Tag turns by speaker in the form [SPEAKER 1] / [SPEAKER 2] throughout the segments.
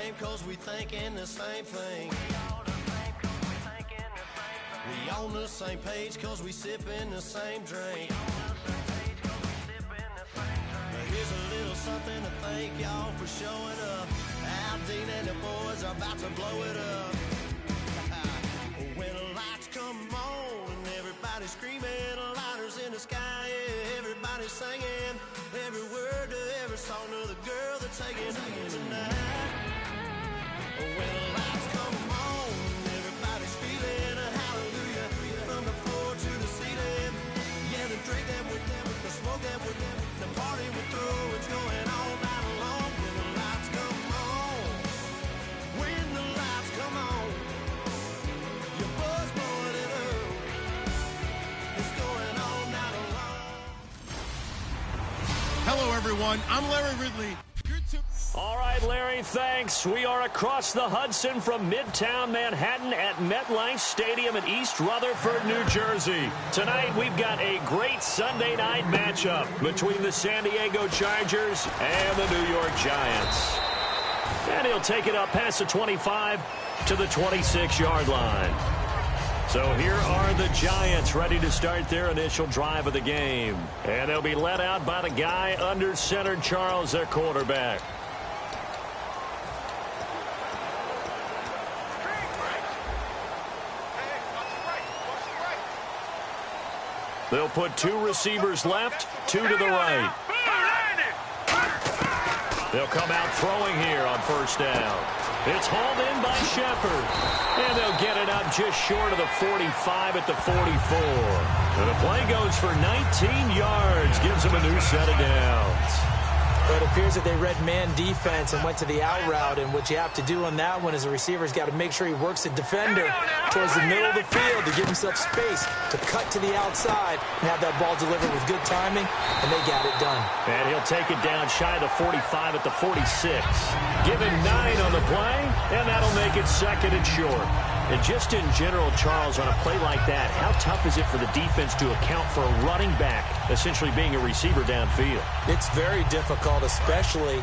[SPEAKER 1] same cause we thinking the same thing. We on the same page cause we sipping the same drink. Here's a little something to thank y'all for showing up. Al Dean and the boys are about to blow it up. When the lights come on and everybody's screaming, lighters in the sky, yeah, everybody's singing every word to every song of the girl they're taking home tonight. When the lights come on, everybody's feeling a hallelujah from the floor to the ceiling. Yeah, the drink that with them, the smoke that with them, the party we throw, it's going all night long. When the lights come on, when the lights come on, your buzz blowing it up, it's going all night long.
[SPEAKER 2] Hello, everyone. I'm Larry Ridley.
[SPEAKER 3] All right, Larry, thanks. We are across the Hudson from Midtown Manhattan at MetLife Stadium in East Rutherford, New Jersey. Tonight, we've got a great Sunday night matchup between the San Diego Chargers and the New York Giants. And he'll take it up past the 25 to the 26-yard line. So here are the Giants ready to start their initial drive of the game. And they'll be led out by the guy under center, Charles, their quarterback. They'll put two receivers left, two to the right. They'll come out throwing here on first down. It's hauled in by Shepard. And they'll get it up just short of the 45 at the 44. And the play goes for 19 yards, gives them a new set of downs.
[SPEAKER 4] But it appears that they read man defense and went to the out route. And what you have to do on that one is the receiver's got to make sure he works the defender towards the middle of the field to give himself space to cut to the outside and have that ball delivered with good timing, and they got it done.
[SPEAKER 3] And he'll take it down shy of the 45 at the 46. Give him 9 on the play, and that'll make it second and short. And just in general, Charles, on a play like that, how tough is it for the defense to account for a running back essentially being a receiver downfield?
[SPEAKER 4] It's very difficult, especially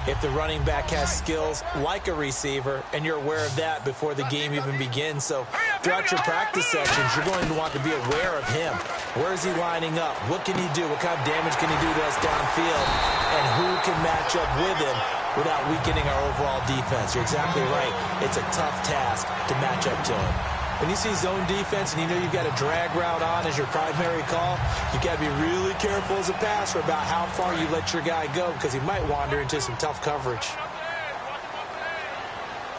[SPEAKER 4] if the running back has skills like a receiver, and you're aware of that before the game even begins. So throughout your practice sessions, you're going to want to be aware of him. Where is he lining up? What can he do? What kind of damage can he do to us downfield? And who can match up with him without weakening our overall defense? You're exactly right. It's a tough task to match up to him. When you see zone defense and you know you've got a drag route on as your primary call, you've got to be really careful as a passer about how far you let your guy go, because he might wander into some tough coverage.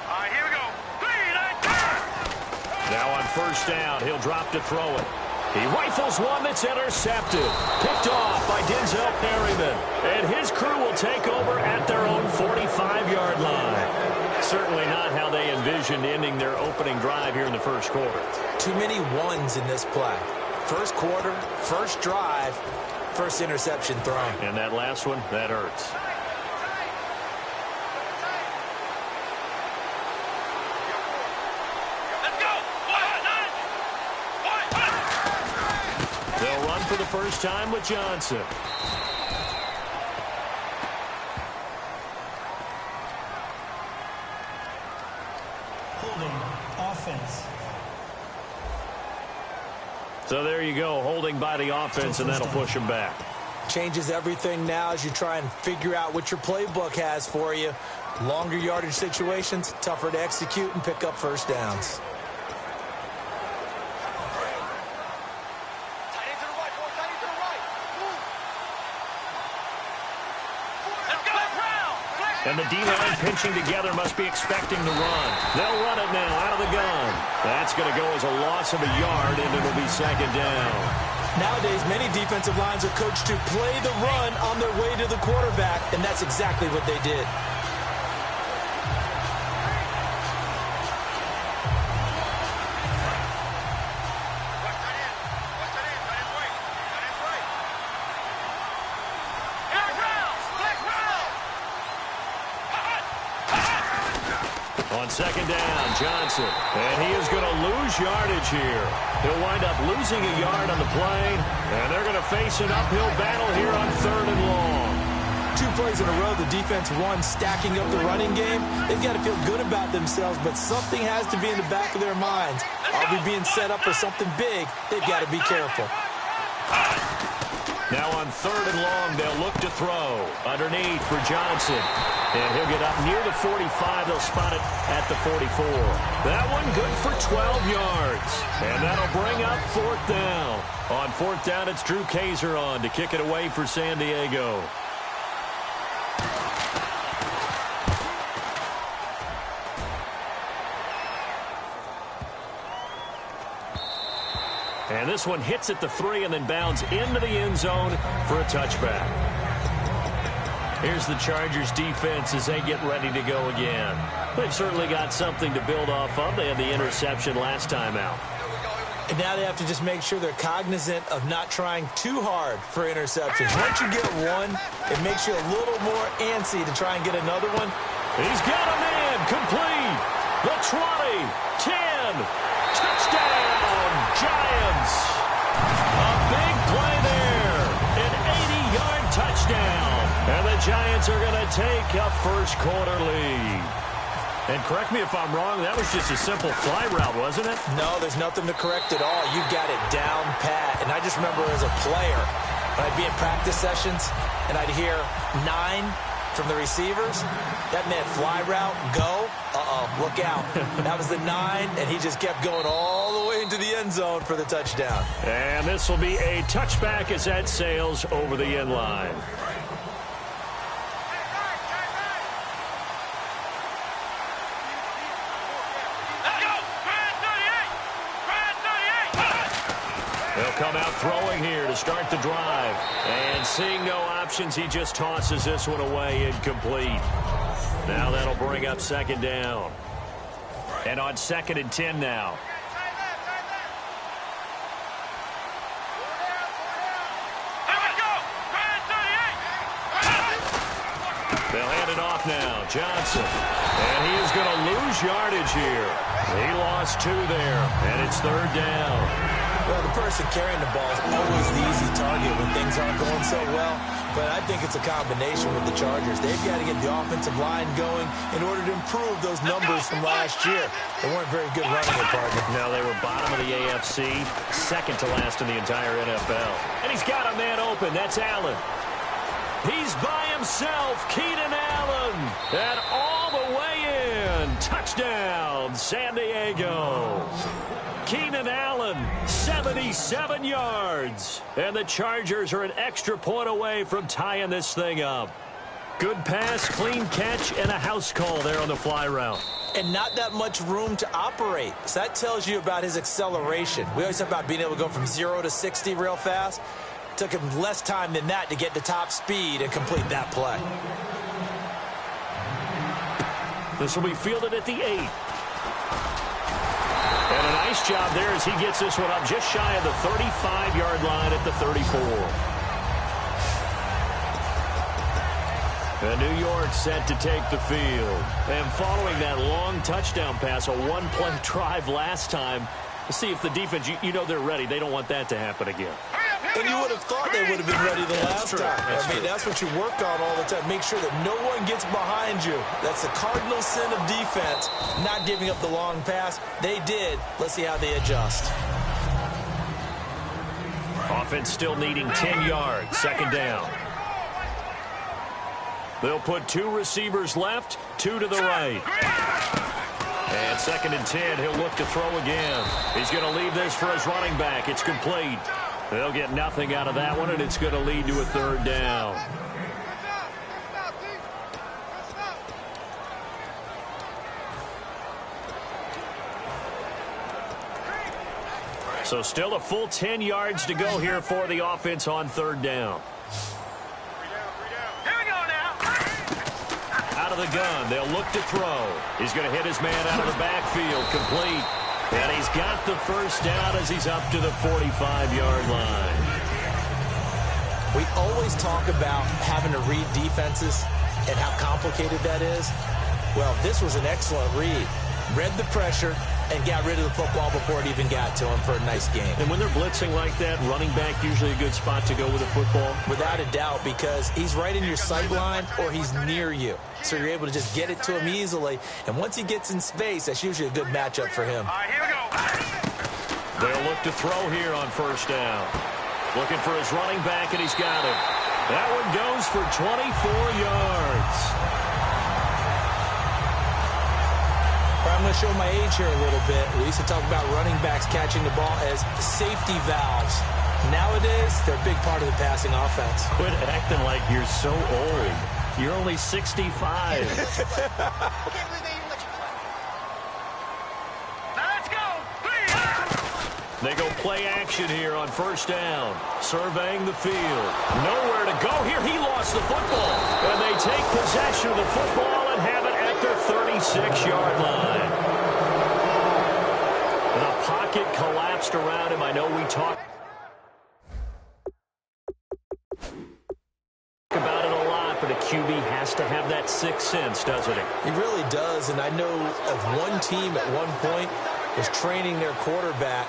[SPEAKER 5] All right, here we go. 3, 9, 10.
[SPEAKER 3] Now on first down, he'll drop to throw it. He rifles one that's intercepted. Picked off by Denzel Perryman. And his crew will take over at their own 45-yard line. Certainly not how they envisioned ending their opening drive here in the first quarter.
[SPEAKER 4] Too many ones in this play. First quarter, first drive, first interception thrown.
[SPEAKER 3] And that last one, that hurts. They'll run for the first time with Johnson.
[SPEAKER 6] Offense.
[SPEAKER 3] So there you go, holding by the offense, and that'll push him back.
[SPEAKER 4] Changes everything now as you try and figure out what your playbook has for you. Longer yardage situations, tougher to execute and pick up first downs.
[SPEAKER 3] And the D-line pinching together must be expecting the run. They'll run it now out of the gun. That's going to go as a loss of a yard, and it'll be second down.
[SPEAKER 4] Nowadays, many defensive lines are coached to play the run on their way to the quarterback, and that's exactly what they did.
[SPEAKER 3] On second down, Johnson. And he is going to lose yardage here. He'll wind up losing a yard on the play. And they're going to face an uphill battle here on 3rd and long.
[SPEAKER 4] 2 plays in a row, the defense won, stacking up the running game. They've got to feel good about themselves, but something has to be in the back of their minds. Are we being set up for something big? They've got to be careful.
[SPEAKER 3] Now on 3rd and long, they'll look to throw. Underneath for Johnson. And he'll get up near the 45. They'll spot it at the 44. That one good for 12 yards. And that'll bring up 4th down. On 4th down, it's Drew Kaiser on to kick it away for San Diego. And this one hits at the 3 and then bounds into the end zone for a touchback. Here's the Chargers defense as they get ready to go again. They've certainly got something to build off of. They had the interception last time out.
[SPEAKER 4] And now they have to just make sure they're cognizant of not trying too hard for interceptions. Once you get one, it makes you a little more antsy to try and get another one.
[SPEAKER 3] He's got a man complete. The 20, 10, touchdown, Giants. A big play there, an 80-yard touchdown. And the Giants are going to take a first quarter lead. And correct me if I'm wrong, that was just a simple fly route, wasn't it?
[SPEAKER 4] No, there's nothing to correct at all. You've got it down pat. And I just remember as a player, when I'd be in practice sessions and I'd hear 9 from the receivers, that meant fly route, go, look out. That was the 9, and he just kept going all the way into the end zone for the touchdown.
[SPEAKER 3] And this will be a touchback as that sails over the end line. They'll come out throwing here to start the drive. And seeing no options, he just tosses this one away incomplete. Now that'll bring up 2nd down. And on 2nd and 10 now. They'll hand it off now. Johnson. And he is going to lose yardage here. He lost 2 there. And it's 3rd down.
[SPEAKER 4] Well, the person carrying the ball is always the easy target when things aren't going so well. But I think it's a combination with the Chargers. They've got to get the offensive line going in order to improve those numbers from last year. They weren't very good running it, partner.
[SPEAKER 3] No, they were bottom of the AFC, 2nd to last in the entire NFL. And he's got a man open. That's Allen. He's by himself, Keenan Allen. And all the way in. Touchdown, San Diego. Keenan Allen, 77 yards. And the Chargers are an extra point away from tying this thing up. Good pass, clean catch, and a house call there on the fly route.
[SPEAKER 4] And not that much room to operate. So that tells you about his acceleration. We always talk about being able to go from 0 to 60 real fast. It took him less time than that to get to top speed and complete that play.
[SPEAKER 3] This will be fielded at the 8. And a nice job there as he gets this one up just shy of the 35-yard line at the 34. And New York set to take the field. And following that long touchdown pass, a one-play drive last time, let's see if the defense, you know they're ready. They don't want that to happen again.
[SPEAKER 4] And you would have thought they would have been ready the last time. That's what you work on all the time. Make sure that no one gets behind you. That's the cardinal sin of defense, not giving up the long pass. They did. Let's see how they adjust.
[SPEAKER 3] Offense still needing 10 yards. 2nd down. They'll put 2 receivers left, 2 to the right. And 2nd and 10, he'll look to throw again. He's going to leave this for his running back. It's complete. They'll get nothing out of that one, and it's going to lead to a 3rd down. So still a full 10 yards to go here for the offense on 3rd down.
[SPEAKER 5] Here we go now.
[SPEAKER 3] Out of the gun, they'll look to throw. He's going to hit his man out of the backfield, complete. And he's got the first down as he's up to the 45-yard line.
[SPEAKER 4] We always talk about having to read defenses and how complicated that is. Well, this was an excellent read. Read the pressure and got rid of the football before it even got to him for a nice game.
[SPEAKER 3] And when they're blitzing like that, running back usually a good spot to go with the football?
[SPEAKER 4] Without a doubt, because he's right in your sight line or he's near you. So you're able to just get it to him easily. And once he gets in space, that's usually a good matchup for him.
[SPEAKER 5] All right, here we go.
[SPEAKER 3] They'll look to throw here on first down. Looking for his running back, and he's got it. That one goes for 24 yards.
[SPEAKER 4] I'm going to show my age here a little bit. We used to talk about running backs catching the ball as safety valves. Nowadays, they're a big part of the passing offense.
[SPEAKER 3] Quit acting like you're so old. You're only 65. They go play action here on first down. Surveying the field. Nowhere to go here. He lost the football. And they take possession of the football and have it at their 36-yard line. And the pocket collapsed around him. I know we talked about it a lot, but a QB has to have that sixth sense, doesn't he?
[SPEAKER 4] He really does. And I know of one team at one point was training their quarterback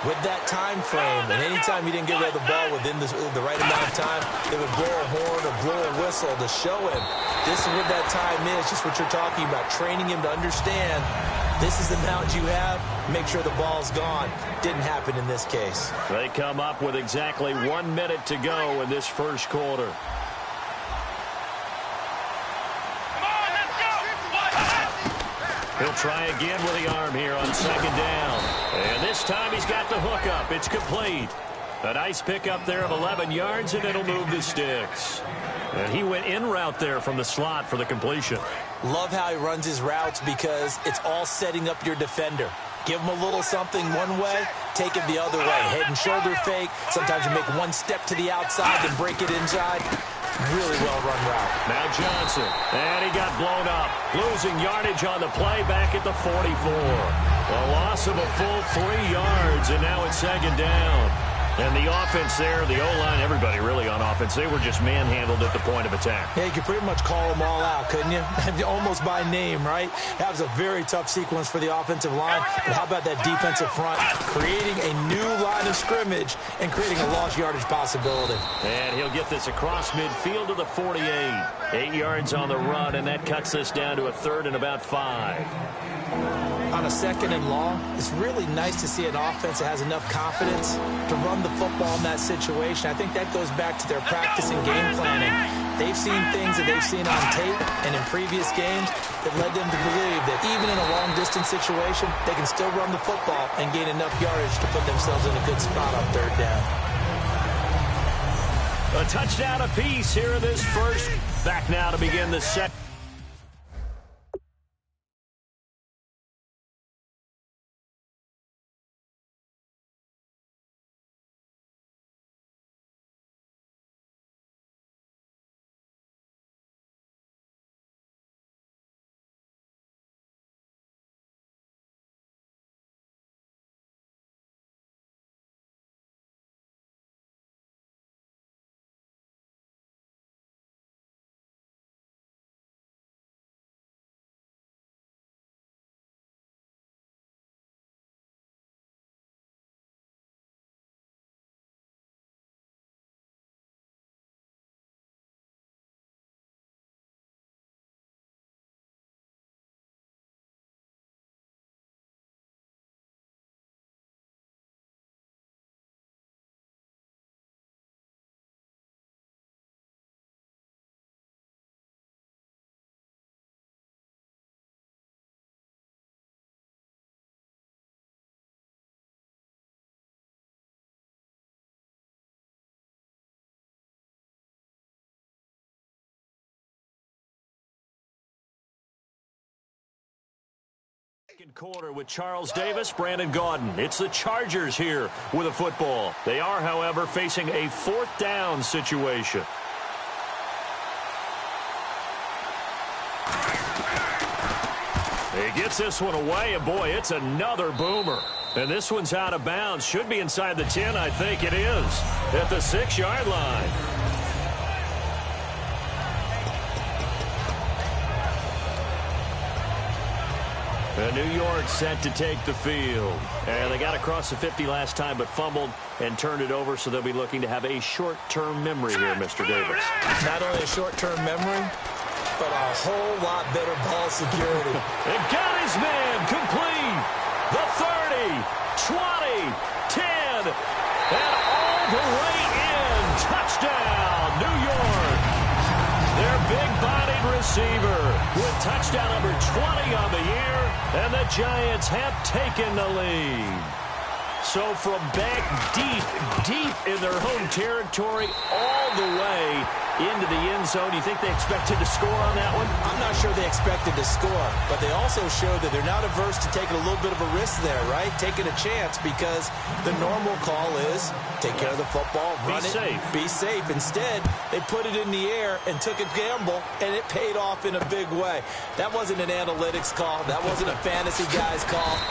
[SPEAKER 4] with that time frame, and anytime he didn't get rid of the ball within the right amount of time, they would blow a horn or blow a whistle to show him this is what that time is, just what you're talking about, training him to understand this is the amount you have, make sure the ball's gone. Didn't happen in this case.
[SPEAKER 3] They come up with exactly 1 minute to go in this first quarter. He'll try again with the arm here on second down. And this time he's got the hook up. It's complete. A nice pickup there of 11 yards, and it'll move the sticks. And he went in route there from the slot for the completion.
[SPEAKER 4] Love how he runs his routes because it's all setting up your defender. Give him a little something one way, take it the other way. Head and shoulder fake. Sometimes you make one step to the outside, then break it inside. Really well-run route.
[SPEAKER 3] Now Johnson, and he got blown up. Losing yardage on the play back at the 44. A loss of a full 3 yards, and now it's second down. And the offense there, the O-line, everybody really on offense, they were just manhandled at the point of attack.
[SPEAKER 4] Yeah, you could pretty much call them all out, couldn't you? Almost by name, right? That was a very tough sequence for the offensive line. But how about that defensive front? Creating a new line of scrimmage and creating a lost yardage possibility.
[SPEAKER 3] And he'll get this across midfield to the 48. 8 yards on the run, and that cuts this down to a third and about 5.
[SPEAKER 4] On a second and long, it's really nice to see an offense that has enough confidence to run the football in that situation. I think that goes back to their practice and game planning. They've seen things that they've seen on tape and in previous games that led them to believe that even in a long-distance situation, they can still run the football and gain enough yardage to put themselves in a good spot on third down.
[SPEAKER 3] A touchdown apiece here in this first. Back now to begin the second. Second quarter with Charles Davis, Brandon Gaudin. It's the Chargers here with a football. They are, however, facing a fourth down situation. He gets this one away, and boy, it's another boomer. And this one's out of bounds. Should be inside the 10, I think it is, at the 6-yard line. And New York set to take the field. And they got across the 50 last time but fumbled and turned it over, so they'll be looking to have a short-term memory here, Mr. Davis.
[SPEAKER 4] Not only a short-term memory, but a whole lot better ball security.
[SPEAKER 3] It got his man complete. The 30, 20, 10, and all the way in. Touchdown, New York. Their big-bodied receiver with touchdown number 20 on the year, and the Giants have taken the lead. So from back deep in their home territory all the way into the end zone, do you think they expected to score on that one?
[SPEAKER 4] I'm not sure they expected to score, but they also showed that they're not averse to taking a little bit of a risk there, right? Taking a chance, because the normal call is take care of the football, run it, be safe. Instead, they put it in the air and took a gamble, and it paid off in a big way. That wasn't an analytics call. That wasn't a fantasy guy's call.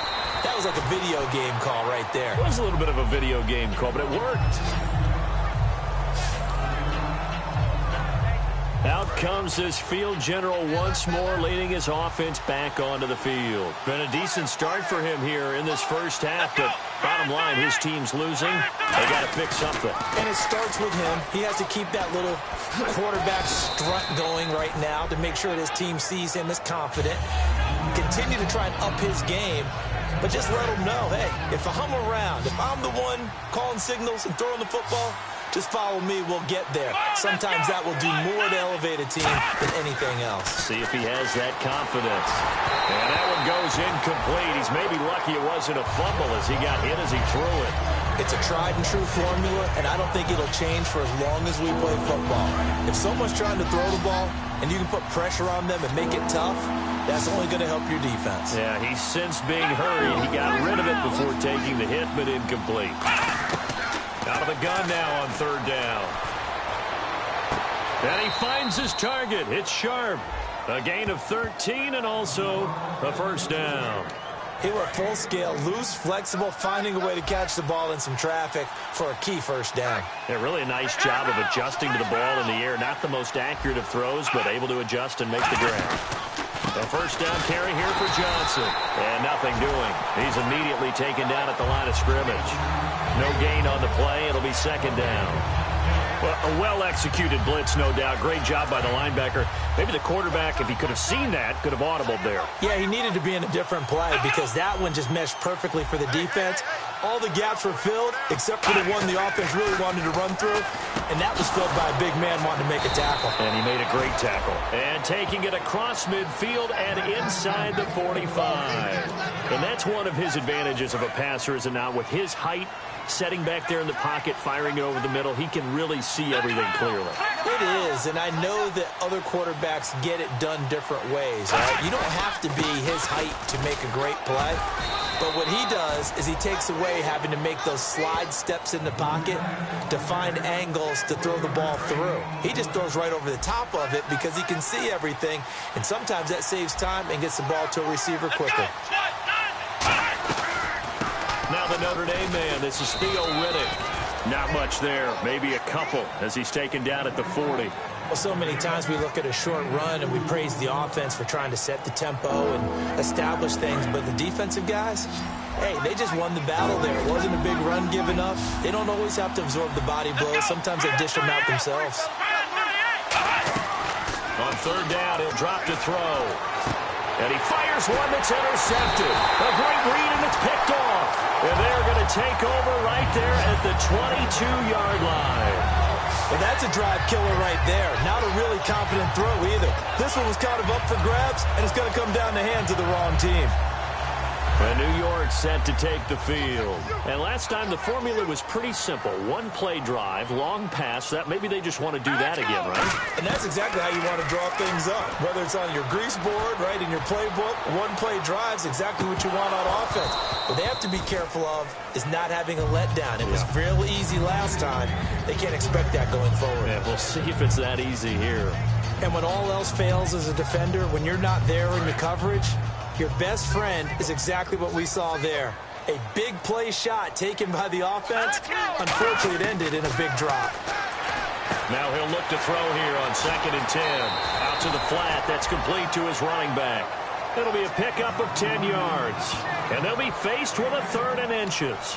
[SPEAKER 4] That was like a video game call right there.
[SPEAKER 3] It was a little bit of a video game call, but it worked. Out comes this field general once more, leading his offense back onto the field. Been a decent start for him here in this first half, but bottom line, his team's losing. They got to fix something.
[SPEAKER 4] And it starts with him. He has to keep that little quarterback strut going right now to make sure that his team sees him as confident. Continue to try and up his game, but just let him know, hey, if I'm around, if I'm the one calling signals and throwing the football, just follow me, we'll get there. Sometimes that will do more to elevate a team than anything else.
[SPEAKER 3] See if he has that confidence. And that one goes incomplete. He's maybe lucky it wasn't a fumble as he got hit as he threw it.
[SPEAKER 4] It's a tried-and-true formula, and I don't think it'll change for as long as we play football. If someone's trying to throw the ball and you can put pressure on them and make it tough, that's only going to help your defense.
[SPEAKER 3] Yeah, he's since being hurried. He got rid of it before taking the hit, but incomplete. Out of the gun now on third down. And he finds his target. It's Sharp. A gain of 13 and also a first down.
[SPEAKER 4] He went full scale, loose, flexible, finding a way to catch the ball in some traffic for a key first down.
[SPEAKER 3] Yeah, really a nice job of adjusting to the ball in the air. Not the most accurate of throws, but able to adjust and make the grab. A first down carry here for Johnson. And nothing doing. He's immediately taken down at the line of scrimmage. No gain on the play. It'll be second down. Well, a well-executed blitz, no doubt. Great job by the linebacker. Maybe the quarterback, if he could have seen that, could have audibled there.
[SPEAKER 4] Yeah, he needed to be in a different play because that one just meshed perfectly for the defense. All the gaps were filled except for the one the offense really wanted to run through, and that was filled by a big man wanting to make a tackle.
[SPEAKER 3] And he made a great tackle. And taking it across midfield and inside the 45. And that's one of his advantages of a passer, is it not? With his height, setting back there in the pocket, firing it over the middle, he can really see everything clearly.
[SPEAKER 4] It is, and I know that other quarterbacks get it done different ways. Right? You don't have to be his height to make a great play. But what he does is he takes away having to make those slide steps in the pocket to find angles to throw the ball through. He just throws right over the top of it because he can see everything, and sometimes that saves time and gets the ball to a receiver quicker.
[SPEAKER 3] Now the Notre Dame man, this is Theo Riddick. Not much there, maybe a couple as he's taken down at the 40.
[SPEAKER 4] Well, so many times we look at a short run and we praise the offense for trying to set the tempo and establish things, but the defensive guys, hey, they just won the battle there. It wasn't a big run given up. They don't always have to absorb the body blows. Sometimes they dish them out themselves.
[SPEAKER 3] On third down, he'll drop to throw. And he fires one that's intercepted. A great read, and it's picked off. And they're going to take over right there at the 22-yard line.
[SPEAKER 4] Well, that's a drive killer right there. Not a really confident throw either. This one was kind of up for grabs, and it's going to come down the hands of the wrong team.
[SPEAKER 3] And New York set to take the field. And last time the formula was pretty simple. One play drive, long pass. That maybe they just want to do that again, right?
[SPEAKER 4] And that's exactly how you want to draw things up. Whether it's on your grease board, right, in your playbook, one play drive's exactly what you want on offense. What they have to be careful of is not having a letdown. It was real easy last time. They can't expect that going forward.
[SPEAKER 3] Yeah, we'll see if it's that easy here.
[SPEAKER 4] And when all else fails as a defender, when you're not there in the coverage, your best friend is exactly what we saw there. A big play shot taken by the offense. Unfortunately, it ended in a big drop.
[SPEAKER 3] Now he'll look to throw here on 2nd and 10. Out to the flat. That's complete to his running back. It'll be a pickup of 10 yards. And they'll be faced with a 3rd and inches.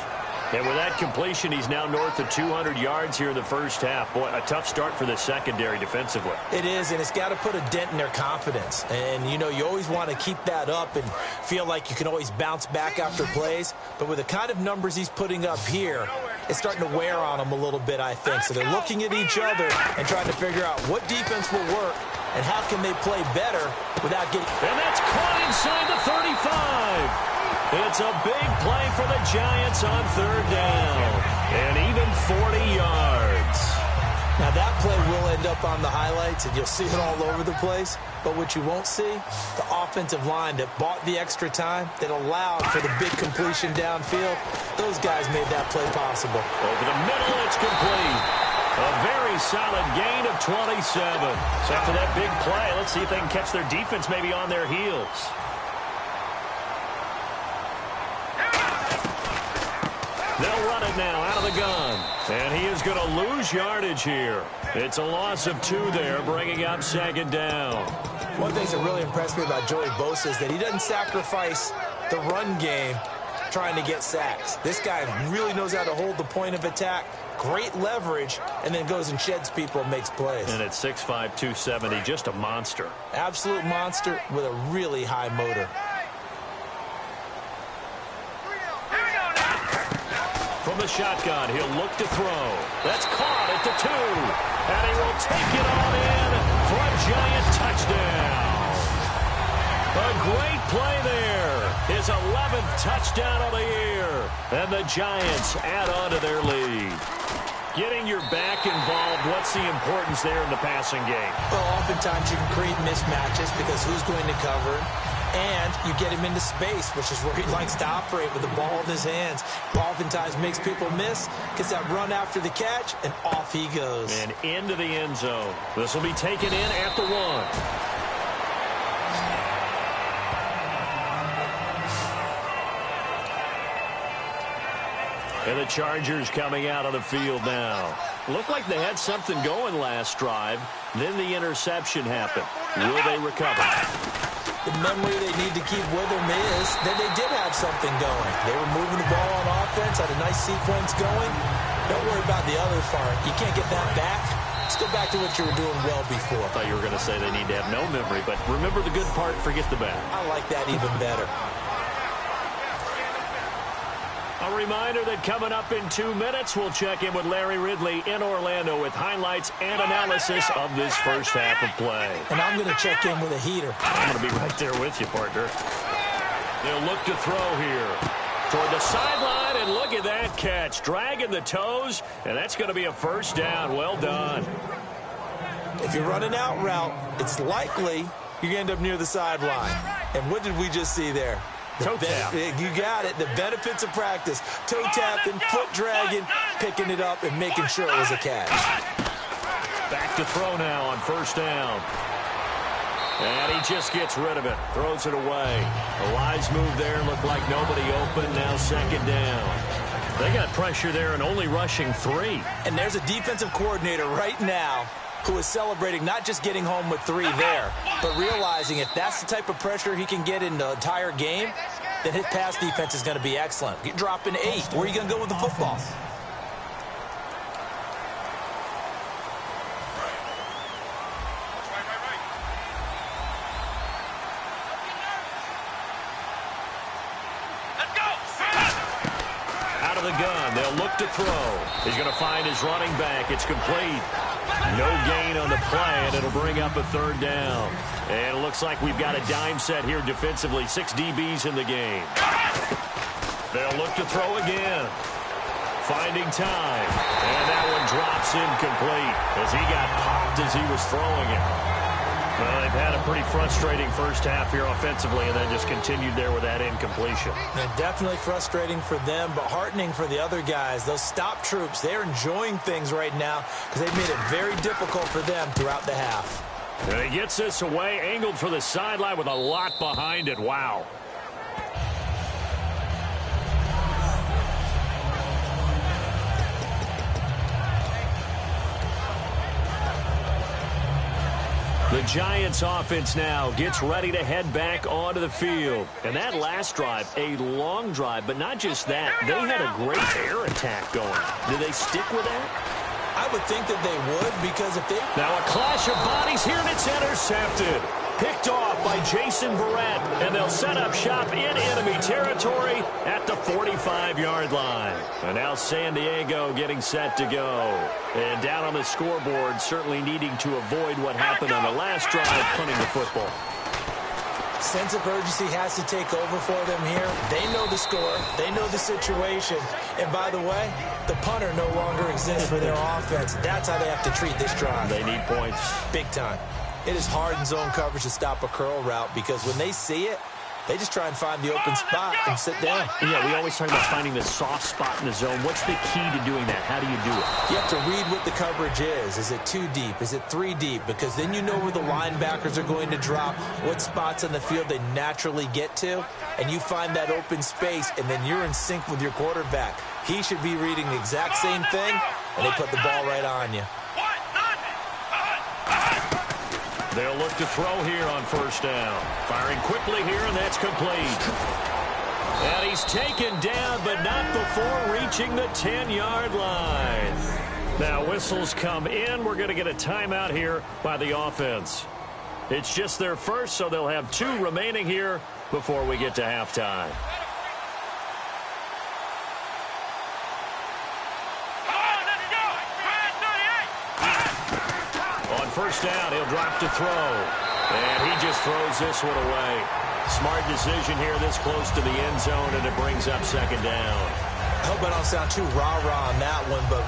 [SPEAKER 3] And with that completion, he's now north of 200 yards here in the first half. Boy, a tough start for the secondary defensively.
[SPEAKER 4] It is, and it's got to put a dent in their confidence. And, you know, you always want to keep that up and feel like you can always bounce back after plays. But with the kind of numbers he's putting up here, it's starting to wear on them a little bit, I think. So they're looking at each other and trying to figure out what defense will work and how can they play better without getting...
[SPEAKER 3] And that's caught inside the 35. It's a big play for the Giants on 3rd down. And even 40 yards.
[SPEAKER 4] Now, that play will end up on the highlights, and you'll see it all over the place. But what you won't see, the offensive line that bought the extra time, that allowed for the big completion downfield, those guys made that play possible.
[SPEAKER 3] Over the middle, it's complete. A very solid gain of 27. So after that big play, let's see if they can catch their defense maybe on their heels. They'll run it now out of the gun. And he is going to lose yardage here. It's a loss of 2 there, bringing up 2nd down.
[SPEAKER 4] One thing that really impressed me about Joey Bosa is that he doesn't sacrifice the run game trying to get sacks. This guy really knows how to hold the point of attack, great leverage, and then goes and sheds people and makes plays.
[SPEAKER 3] And at 6'5", 270, just a monster.
[SPEAKER 4] Absolute monster with a really high motor.
[SPEAKER 3] From the shotgun, he'll look to throw. That's caught at the 2. And he will take it on in for a Giant touchdown. A great play there. His 11th touchdown of the year. And the Giants add on to their lead. Getting your back involved, what's the importance there in the passing game?
[SPEAKER 4] Well, oftentimes you can create mismatches because who's going to cover him? And you get him into space, which is where he likes to operate with the ball in his hands. Oftentimes makes people miss, gets that run after the catch, and off he goes.
[SPEAKER 3] And into the end zone. This will be taken in at the 1. And the Chargers coming out on the field now. Looked like they had something going last drive. Then the interception happened. Will they recover?
[SPEAKER 4] The memory they need to keep with them is that they did have something going. They were moving the ball on offense, had a nice sequence going. Don't worry about the other part. You can't get that back. Let's go back to what you were doing well before.
[SPEAKER 3] I thought you were going to say they need to have no memory, but remember the good part, forget the bad.
[SPEAKER 4] I like that even better.
[SPEAKER 3] A reminder that coming up in 2 minutes, we'll check in with Larry Ridley in Orlando with highlights and analysis of this first half of play.
[SPEAKER 4] And I'm going to check in with a heater.
[SPEAKER 3] I'm going to be right there with you, partner. They'll look to throw here. Toward the sideline, and look at that catch. Dragging the toes, and that's going to be a 1st down. Well done.
[SPEAKER 4] If you're running out route, it's likely you're going to end up near the sideline. And what did we just see there?
[SPEAKER 3] Toe tap.
[SPEAKER 4] You got it. The benefits of practice. Toe tapping, foot dragging, picking it up, and making sure it was a catch.
[SPEAKER 3] Back to throw now on 1st down. And he just gets rid of it. Throws it away. A wise move there. Looked like nobody open. Now 2nd down. They got pressure there and only rushing 3.
[SPEAKER 4] And there's a defensive coordinator right now who is celebrating not just getting home with 3 there, but realizing if that's the type of pressure he can get in the entire game, then his pass defense is going to be excellent. You're dropping 8. Where are you going to go with the football?
[SPEAKER 3] Out of the gun, they'll look to throw. He's going to find his running back. It's complete. No gain on the play, and it'll bring up a 3rd down. And it looks like we've got a dime set here defensively. 6 DBs in the game. They'll look to throw again. Finding time. And that one drops incomplete as he got popped as he was throwing it. Well, they've had a pretty frustrating first half here offensively, and then just continued there with that incompletion.
[SPEAKER 4] Yeah, definitely frustrating for them, but heartening for the other guys. Those stop troops, they're enjoying things right now because they've made it very difficult for them throughout the half.
[SPEAKER 3] And he gets this away, angled for the sideline with a lot behind it. Wow. The Giants offense now gets ready to head back onto the field. And that last drive, a long drive, but not just that. They had a great air attack going. Did they stick with that?
[SPEAKER 4] I would think that they would, because if they...
[SPEAKER 3] Now a clash of bodies here, and it's intercepted. Picked off by Jason Verrett, and they'll set up shop in enemy territory at the 45-yard line. And now San Diego getting set to go. And down on the scoreboard, certainly needing to avoid what happened on the last drive, punting the football.
[SPEAKER 4] Sense of urgency has to take over for them here. They know the score. They know the situation. And by the way, the punter no longer exists for their offense. That's how they have to treat this drive.
[SPEAKER 3] They need points.
[SPEAKER 4] Big time. It is hard in zone coverage to stop a curl route because when they see it, they just try and find the open spot and sit down.
[SPEAKER 3] Yeah, we always talk about finding the soft spot in the zone. What's the key to doing that? How do you do it?
[SPEAKER 4] You have to read what the coverage is. Is it 2 deep? Is it 3 deep? Because then you know where the linebackers are going to drop, what spots on the field they naturally get to, and you find that open space, and then you're in sync with your quarterback. He should be reading the exact same thing, and they put the ball right on you.
[SPEAKER 3] They'll look to throw here on first down. Firing quickly here, and that's complete. And he's taken down, but not before reaching the 10-yard line. Now whistles come in. We're going to get a timeout here by the offense. It's just their first, so they'll have 2 remaining here before we get to halftime. First down, he'll drop to throw. And he just throws this one away. Smart decision here this close to the end zone, and it brings up second down.
[SPEAKER 4] I hope I don't sound too rah-rah on that one, but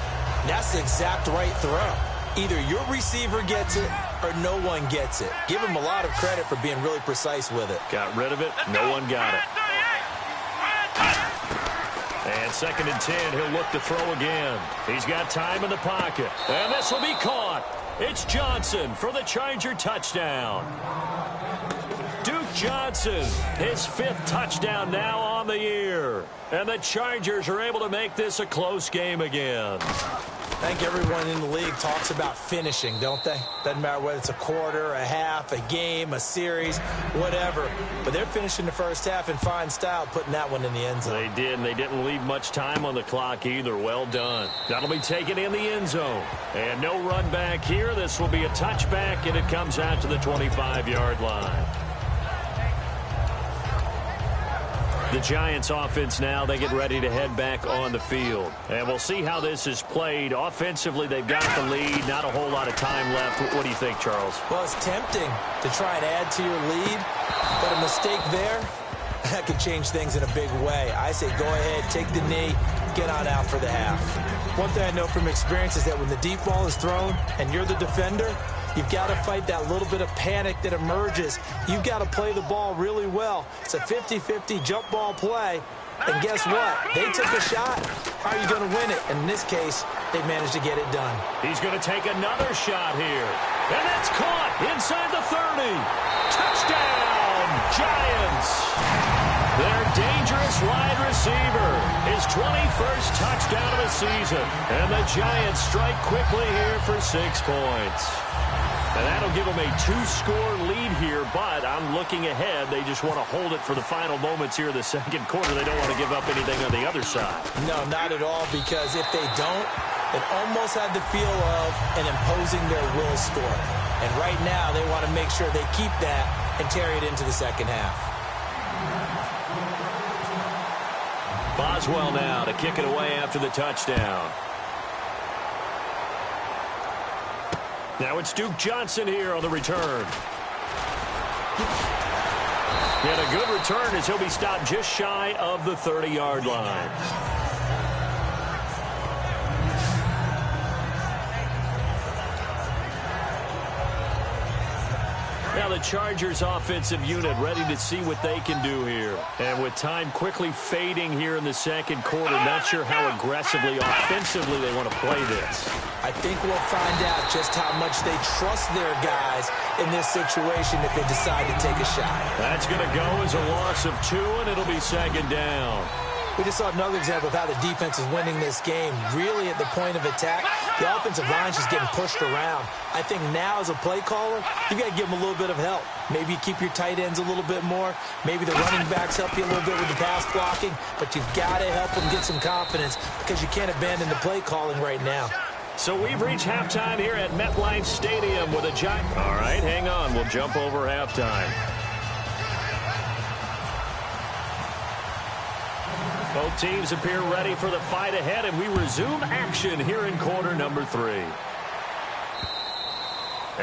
[SPEAKER 4] that's the exact right throw. Either your receiver gets it or no one gets it. Give him a lot of credit for being really precise with it.
[SPEAKER 3] Got rid of it. No one got it. And second and 10, he'll look to throw again. He's got time in the pocket. And this will be caught. It's Johnson for the Charger touchdown. Duke Johnson, his 5th touchdown now on the year. And the Chargers are able to make this a close game again.
[SPEAKER 4] I think everyone in the league talks about finishing, don't they? Doesn't matter whether it's a quarter, a half, a game, a series, whatever. But they're finishing the first half in fine style, putting that one in the end zone.
[SPEAKER 3] They did, and they didn't leave much time on the clock either. Well done. That'll be taken in the end zone. And no run back here. This will be a touchback, and it comes out to the 25-yard line. The Giants offense now, they get ready to head back on the field. And we'll see how this is played. Offensively, they've got the lead. Not a whole lot of time left. What do you think, Charles?
[SPEAKER 4] Well, it's tempting to try and add to your lead, but a mistake there, that could change things in a big way. I say go ahead, take the knee, get on out for the half. One thing I know from experience is that when the deep ball is thrown and you're the defender, you've got to fight that little bit of panic that emerges. You've got to play the ball really well. It's a 50-50 jump ball play. And guess what? They took a shot. How are you going to win it? And in this case, they managed to get it done.
[SPEAKER 3] He's going to take another shot here. And that's caught inside the 30. Touchdown, Giants. Their dangerous wide receiver. His 21st touchdown of the season. And the Giants strike quickly here for 6 points. And that'll give them a 2-score lead here, but I'm looking ahead. They just want to hold it for the final moments here in the second quarter. They don't want to give up anything on the other side.
[SPEAKER 4] No, not at all, because if they don't, it almost had the feel of an imposing their will score. And right now, they want to make sure they keep that and carry it into the second half.
[SPEAKER 3] Boswell now to kick it away after the touchdown. Now it's Duke Johnson here on the return. And a good return as he'll be stopped just shy of the 30-yard line. Now the Chargers offensive unit ready to see what they can do here. And with time quickly fading here in the second quarter, not sure how aggressively, offensively they want to play this.
[SPEAKER 4] I think we'll find out just how much they trust their guys in this situation if they decide to take a shot.
[SPEAKER 3] That's going to go as a loss of 2, and it'll be second down.
[SPEAKER 4] We just saw another example of how the defense is winning this game. Really at the point of attack, the offensive line is just getting pushed around. I think now as a play caller, you got to give them a little bit of help. Maybe you keep your tight ends a little bit more. Maybe the running backs help you a little bit with the pass blocking. But you've got to help them get some confidence because you can't abandon the play calling right now.
[SPEAKER 3] So we've reached halftime here at MetLife Stadium with a giant... All right, hang on. We'll jump over halftime. Both teams appear ready for the fight ahead, and we resume action here in quarter number 3.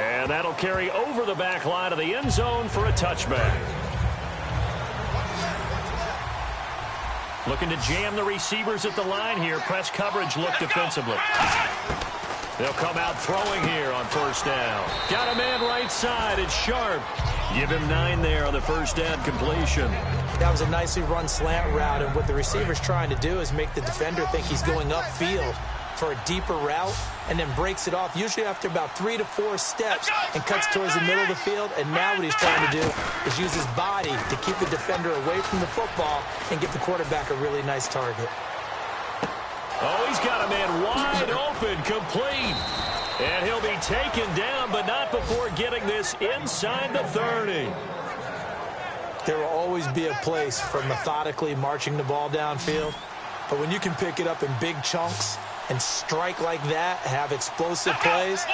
[SPEAKER 3] And that'll carry over the back line of the end zone for a touchback. Looking to jam the receivers at the line here. Press coverage look defensively. They'll come out throwing here on first down. Got a man right side. It's Sharp. Give him 9 there on the first down completion.
[SPEAKER 4] That was a nicely run slant route, and what the receiver's trying to do is make the defender think he's going upfield for a deeper route and then breaks it off, usually after about 3 to 4 steps, and cuts towards the middle of the field. And now what he's trying to do is use his body to keep the defender away from the football and give the quarterback a really nice target.
[SPEAKER 3] Oh, he's got a man wide open, complete. And he'll be taken down, but not before getting this inside the 30.
[SPEAKER 4] There will always be a place for methodically marching the ball downfield. But when you can pick it up in big chunks and strike like that, have explosive plays,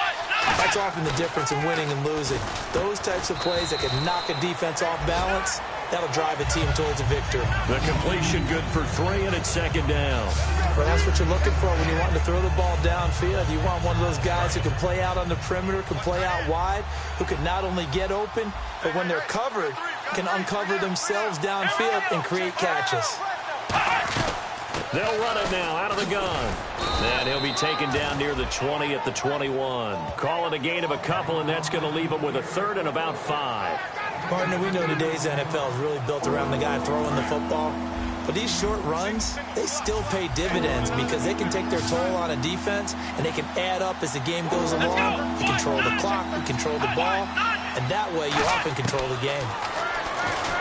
[SPEAKER 4] that's often the difference in winning and losing. Those types of plays that can knock a defense off balance, that'll drive a team towards a victory.
[SPEAKER 3] The completion good for 3, and it's second down.
[SPEAKER 4] Well, that's what you're looking for when you want to throw the ball downfield. You want one of those guys who can play out on the perimeter, can play out wide, who can not only get open, but when they're covered, can uncover themselves downfield and create catches.
[SPEAKER 3] They'll run it now out of the gun. And he'll be taken down near the 20 at the 21. Call it a gain of a couple, and that's going to leave him with a 3rd and about 5.
[SPEAKER 4] Partner, we know today's NFL is really built around the guy throwing the football. But these short runs, they still pay dividends because they can take their toll on a defense, and they can add up as the game goes along. You control the clock, you control the ball, and that way you often control the game.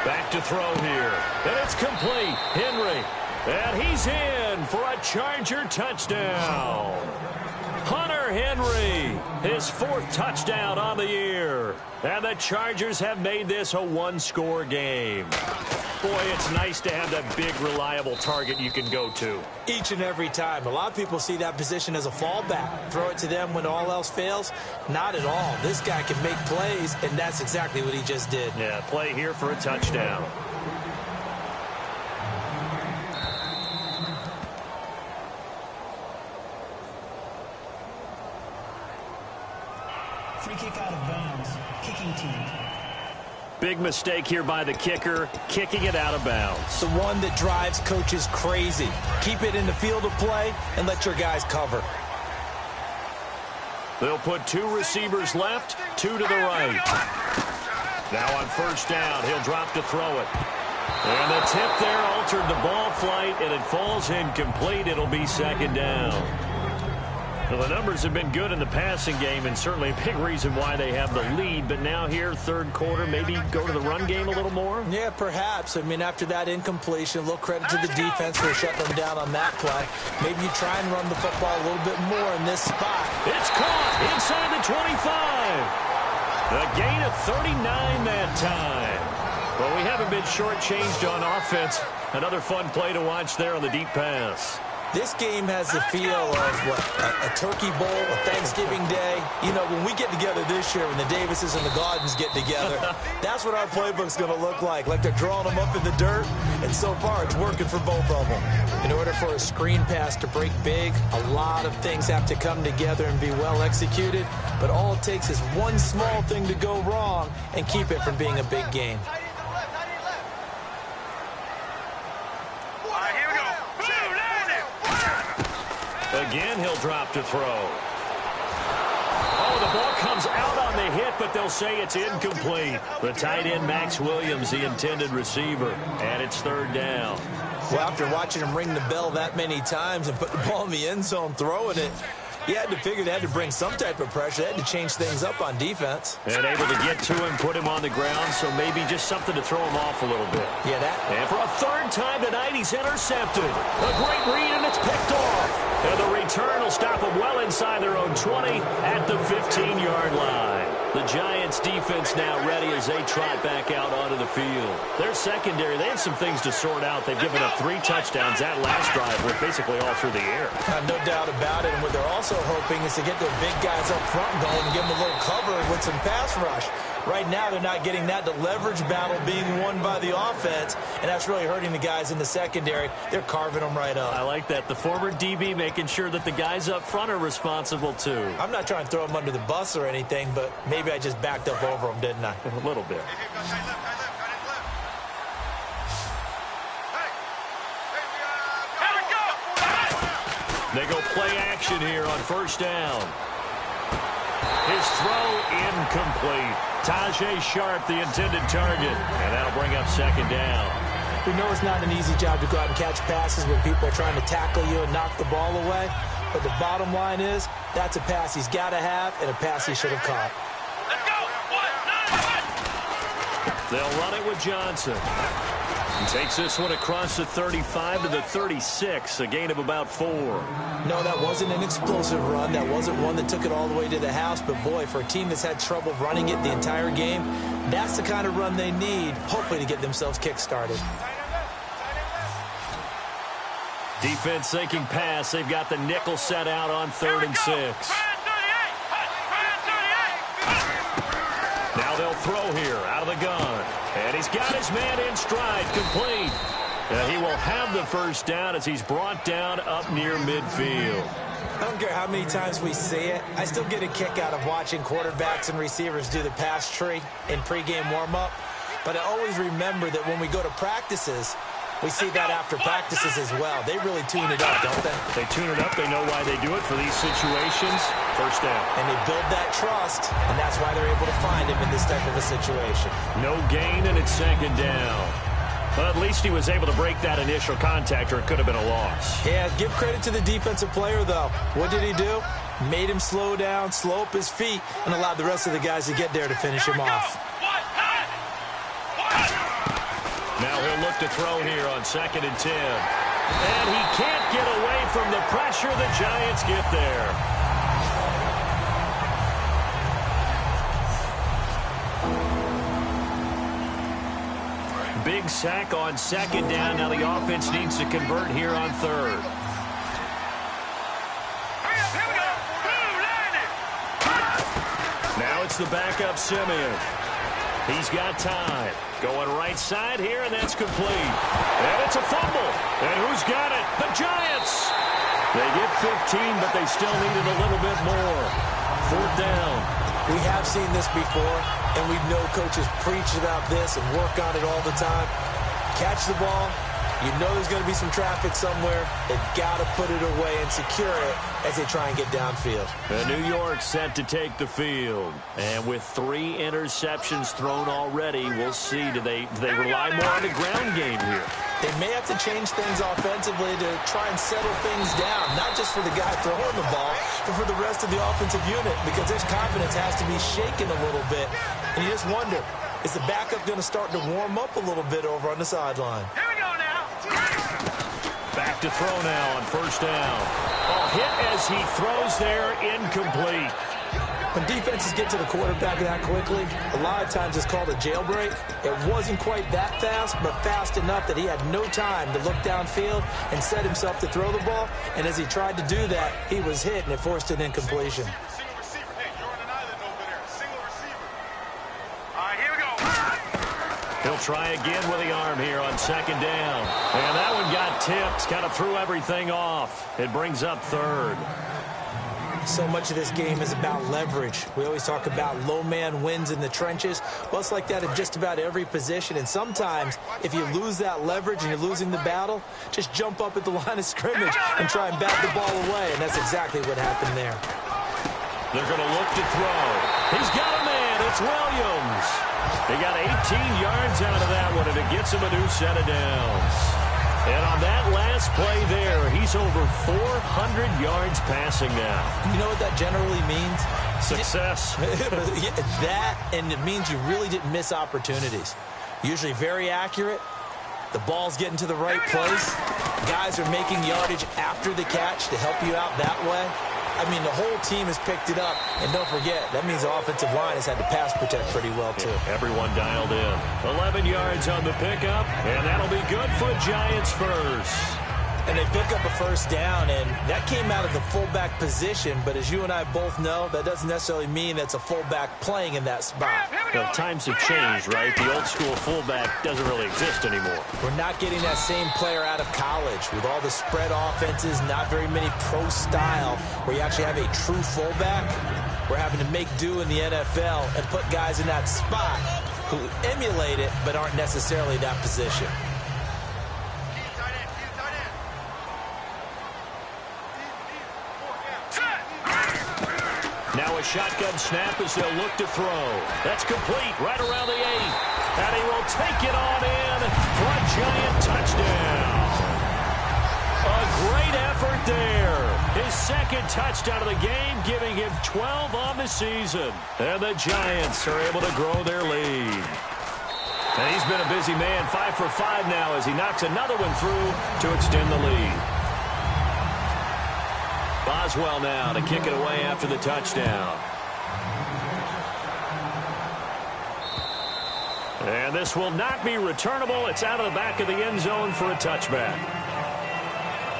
[SPEAKER 3] Back to throw here. And it's complete. Henry. And he's in for a Charger touchdown. Hunter Henry, his 4th touchdown on the year. And the Chargers have made this a 1-score game. Boy, it's nice to have that big, reliable target you can go to.
[SPEAKER 4] Each and every time. A lot of people see that position as a fallback. Throw it to them when all else fails. Not at all. This guy can make plays, and that's exactly what he just did.
[SPEAKER 3] Yeah, play here for a touchdown.
[SPEAKER 6] Free kick out of bounds. Kicking team.
[SPEAKER 3] Big mistake here by the kicker, kicking it out of bounds.
[SPEAKER 4] The one that drives coaches crazy. Keep it in the field of play and let your guys cover.
[SPEAKER 3] They'll put 2 receivers left, 2 to the right. Now on first down, he'll drop to throw it. And the tip there altered the ball flight, and it falls incomplete. It'll be second down. Well, the numbers have been good in the passing game, and certainly a big reason why they have the lead. But now here, 3rd quarter, maybe go to the run game a little more?
[SPEAKER 4] Yeah, perhaps. I mean, after that incompletion, a little credit to the defense for shutting them down on that play. Maybe you try and run the football a little bit more in this spot.
[SPEAKER 3] It's caught inside the 25. A gain of 39 that time. Well, we haven't been shortchanged on offense. Another fun play to watch there on the deep pass.
[SPEAKER 4] This game has the feel of what, a turkey bowl, a Thanksgiving day. You know, when we get together this year, when the Davises and the Gardens get together, that's what our playbook's going to look like they're drawing them up in the dirt, and so far it's working for both of them. In order for a screen pass to break big, a lot of things have to come together and be well executed, but all it takes is one small thing to go wrong and keep it from being a big game.
[SPEAKER 3] Again, he'll drop to throw. Oh, the ball comes out on the hit, but they'll say it's incomplete. The tight end, Max Williams, the intended receiver, and it's 3rd down.
[SPEAKER 4] Well, after watching him ring the bell that many times and put the ball in the end zone, throwing it, You had to figure they had to bring some type of pressure. They had to change things up on defense.
[SPEAKER 3] And able to get to him, put him on the ground, so maybe just something to throw him off a little bit.
[SPEAKER 4] Yeah, that.
[SPEAKER 3] And for a third time tonight, he's intercepted. A great read, and it's picked off. And the return will stop him well inside their own 20 at the 15-yard line. The Giants' defense now ready as they trot back out onto the field. Their secondary, they have some things to sort out. They've given up 3 touchdowns. That last drive was basically all through the air.
[SPEAKER 4] No doubt about it. And what they're also hoping is to get their big guys up front going and give them a little cover with some pass rush. Right now, they're not getting that. The leverage battle being won by the offense, and that's really hurting the guys in the secondary. They're carving them right up.
[SPEAKER 3] I like that. The former DB making sure that the guys up front are responsible, too.
[SPEAKER 4] I'm not trying to throw them under the bus or anything, but maybe I just backed up over them, didn't I?
[SPEAKER 3] A little bit. They go play action here on first down. His throw incomplete. Tajay Sharp, the intended target. And that'll bring up second down.
[SPEAKER 4] We know it's not an easy job to go out and catch passes when people are trying to tackle you and knock the ball away. But the bottom line is, that's a pass he's got to have and a pass he should have caught.
[SPEAKER 3] They'll run it with Johnson. He takes this one across the 35 to the 36, a gain of about 4.
[SPEAKER 4] No, that wasn't an explosive run. That wasn't one that took it all the way to the house. But, boy, for a team that's had trouble running it the entire game, that's the kind of run they need, hopefully, to get themselves kick-started.
[SPEAKER 3] Defense sinking pass. They've got the nickel set out on 3rd and 6. Now they'll throw here out of the gun. And he's got his man in stride, complete. And he will have the first down as he's brought down up near midfield.
[SPEAKER 4] I don't care how many times we see it. I still get a kick out of watching quarterbacks and receivers do the pass tree in pregame warm-up. But I always remember that when we go to practices, we see that after practices as well. They really tune it up, don't they?
[SPEAKER 3] They tune it up. They know why they do it for these situations. First down.
[SPEAKER 4] And they build that trust, and that's why they're able to find him in this type of a situation.
[SPEAKER 3] No gain, and it's second down. But at least he was able to break that initial contact, or it could have been a loss.
[SPEAKER 4] Yeah, give credit to the defensive player, though. What did he do? Made him slow down, slow up his feet, and allowed the rest of the guys to get there to finish him off.
[SPEAKER 3] Now he'll look to throw here on 2nd and 10. And he can't get away from the pressure. The Giants get there. Big sack on 2nd down. Now the offense needs to convert here on 3rd. Now it's the backup Simeon. He's got time. Going right side here, and that's complete. And it's a fumble. And who's got it? The Giants. They get 15, but they still needed a little bit more. 4th down.
[SPEAKER 4] We have seen this before, and we know coaches preach about this and work on it all the time. Catch the ball. You know there's going to be some traffic somewhere. They've got to put it away and secure it as they try and get downfield.
[SPEAKER 3] New York set to take the field. And with 3 interceptions thrown already, we'll see. Do they rely more on the ground game here?
[SPEAKER 4] They may have to change things offensively to try and settle things down, not just for the guy throwing the ball, but for the rest of the offensive unit, because their confidence has to be shaken a little bit. And you just wonder, is the backup going to start to warm up a little bit over on the sideline?
[SPEAKER 5] Here we go now.
[SPEAKER 3] Back to throw now on 1st down. A hit as he throws there, incomplete.
[SPEAKER 4] When defenses get to the quarterback that quickly, a lot of times it's called a jailbreak. It wasn't quite that fast, but fast enough that he had no time to look downfield and set himself to throw the ball. And as he tried to do that, he was hit, and it forced an incompletion.
[SPEAKER 3] He'll try again with the arm here on 2nd down. And that one got tipped, kind of threw everything off. It brings up 3rd.
[SPEAKER 4] So much of this game is about leverage. We always talk about low man wins in the trenches. Well, it's like that in just about every position. And sometimes, if you lose that leverage and you're losing the battle, just jump up at the line of scrimmage and try and bat the ball away. And that's exactly what happened there.
[SPEAKER 3] They're going to look to throw. He's got a man. It's Williams. He got 18 yards out of that one, and it gets him a new set of downs. And on that last play there, he's over 400 yards passing now.
[SPEAKER 4] You know what that generally means?
[SPEAKER 3] Success.
[SPEAKER 4] That, and it means you really didn't miss opportunities. Usually very accurate. The ball's getting to the right place. Guys are making yardage after the catch to help you out that way. I mean, the whole team has picked it up. And don't forget, that means the offensive line has had to pass protect pretty well, too.
[SPEAKER 3] Yeah, everyone dialed in. 11 yards on the pickup, and that'll be good for a Giants first.
[SPEAKER 4] And they pick up a first down, and that came out of the fullback position. But as you and I both know, that doesn't necessarily mean that's a fullback playing in that spot.
[SPEAKER 3] Well, times have changed, right? The old school fullback doesn't really exist anymore.
[SPEAKER 4] We're not getting that same player out of college with all the spread offenses, not very many pro style, where you actually have a true fullback. We're having to make do in the NFL and put guys in that spot who emulate it but aren't necessarily that position.
[SPEAKER 3] Now a shotgun snap as they'll look to throw. That's complete right around the 8. And he will take it on in for a Giant touchdown. A great effort there. His second touchdown of the game, giving him 12 on the season. And the Giants are able to grow their lead. And he's been a busy man, 5 for 5 now as he knocks another one through to extend the lead. Boswell now to kick it away after the touchdown. And this will not be returnable. It's out of the back of the end zone for a touchback.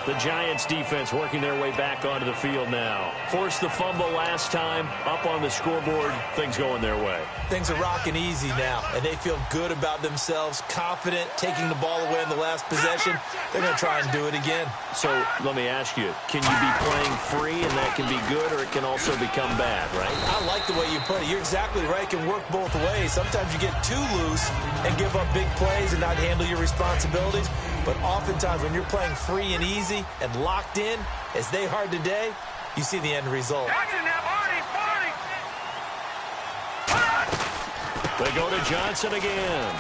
[SPEAKER 3] The Giants defense working their way back onto the field now. Forced the fumble last time, up on the scoreboard, things going their way.
[SPEAKER 4] Things are rocking easy now, and they feel good about themselves, confident, taking the ball away in the last possession. They're going to try and do it again.
[SPEAKER 3] So let me ask you, can you be playing free and that can be good, or it can also become bad, right?
[SPEAKER 4] I like the way you put it. You're exactly right. It can work both ways. Sometimes you get too loose and give up big plays and not handle your responsibilities. But oftentimes when you're playing free and easy and locked in, as they are today, you see the end result.
[SPEAKER 3] They go to Johnson again.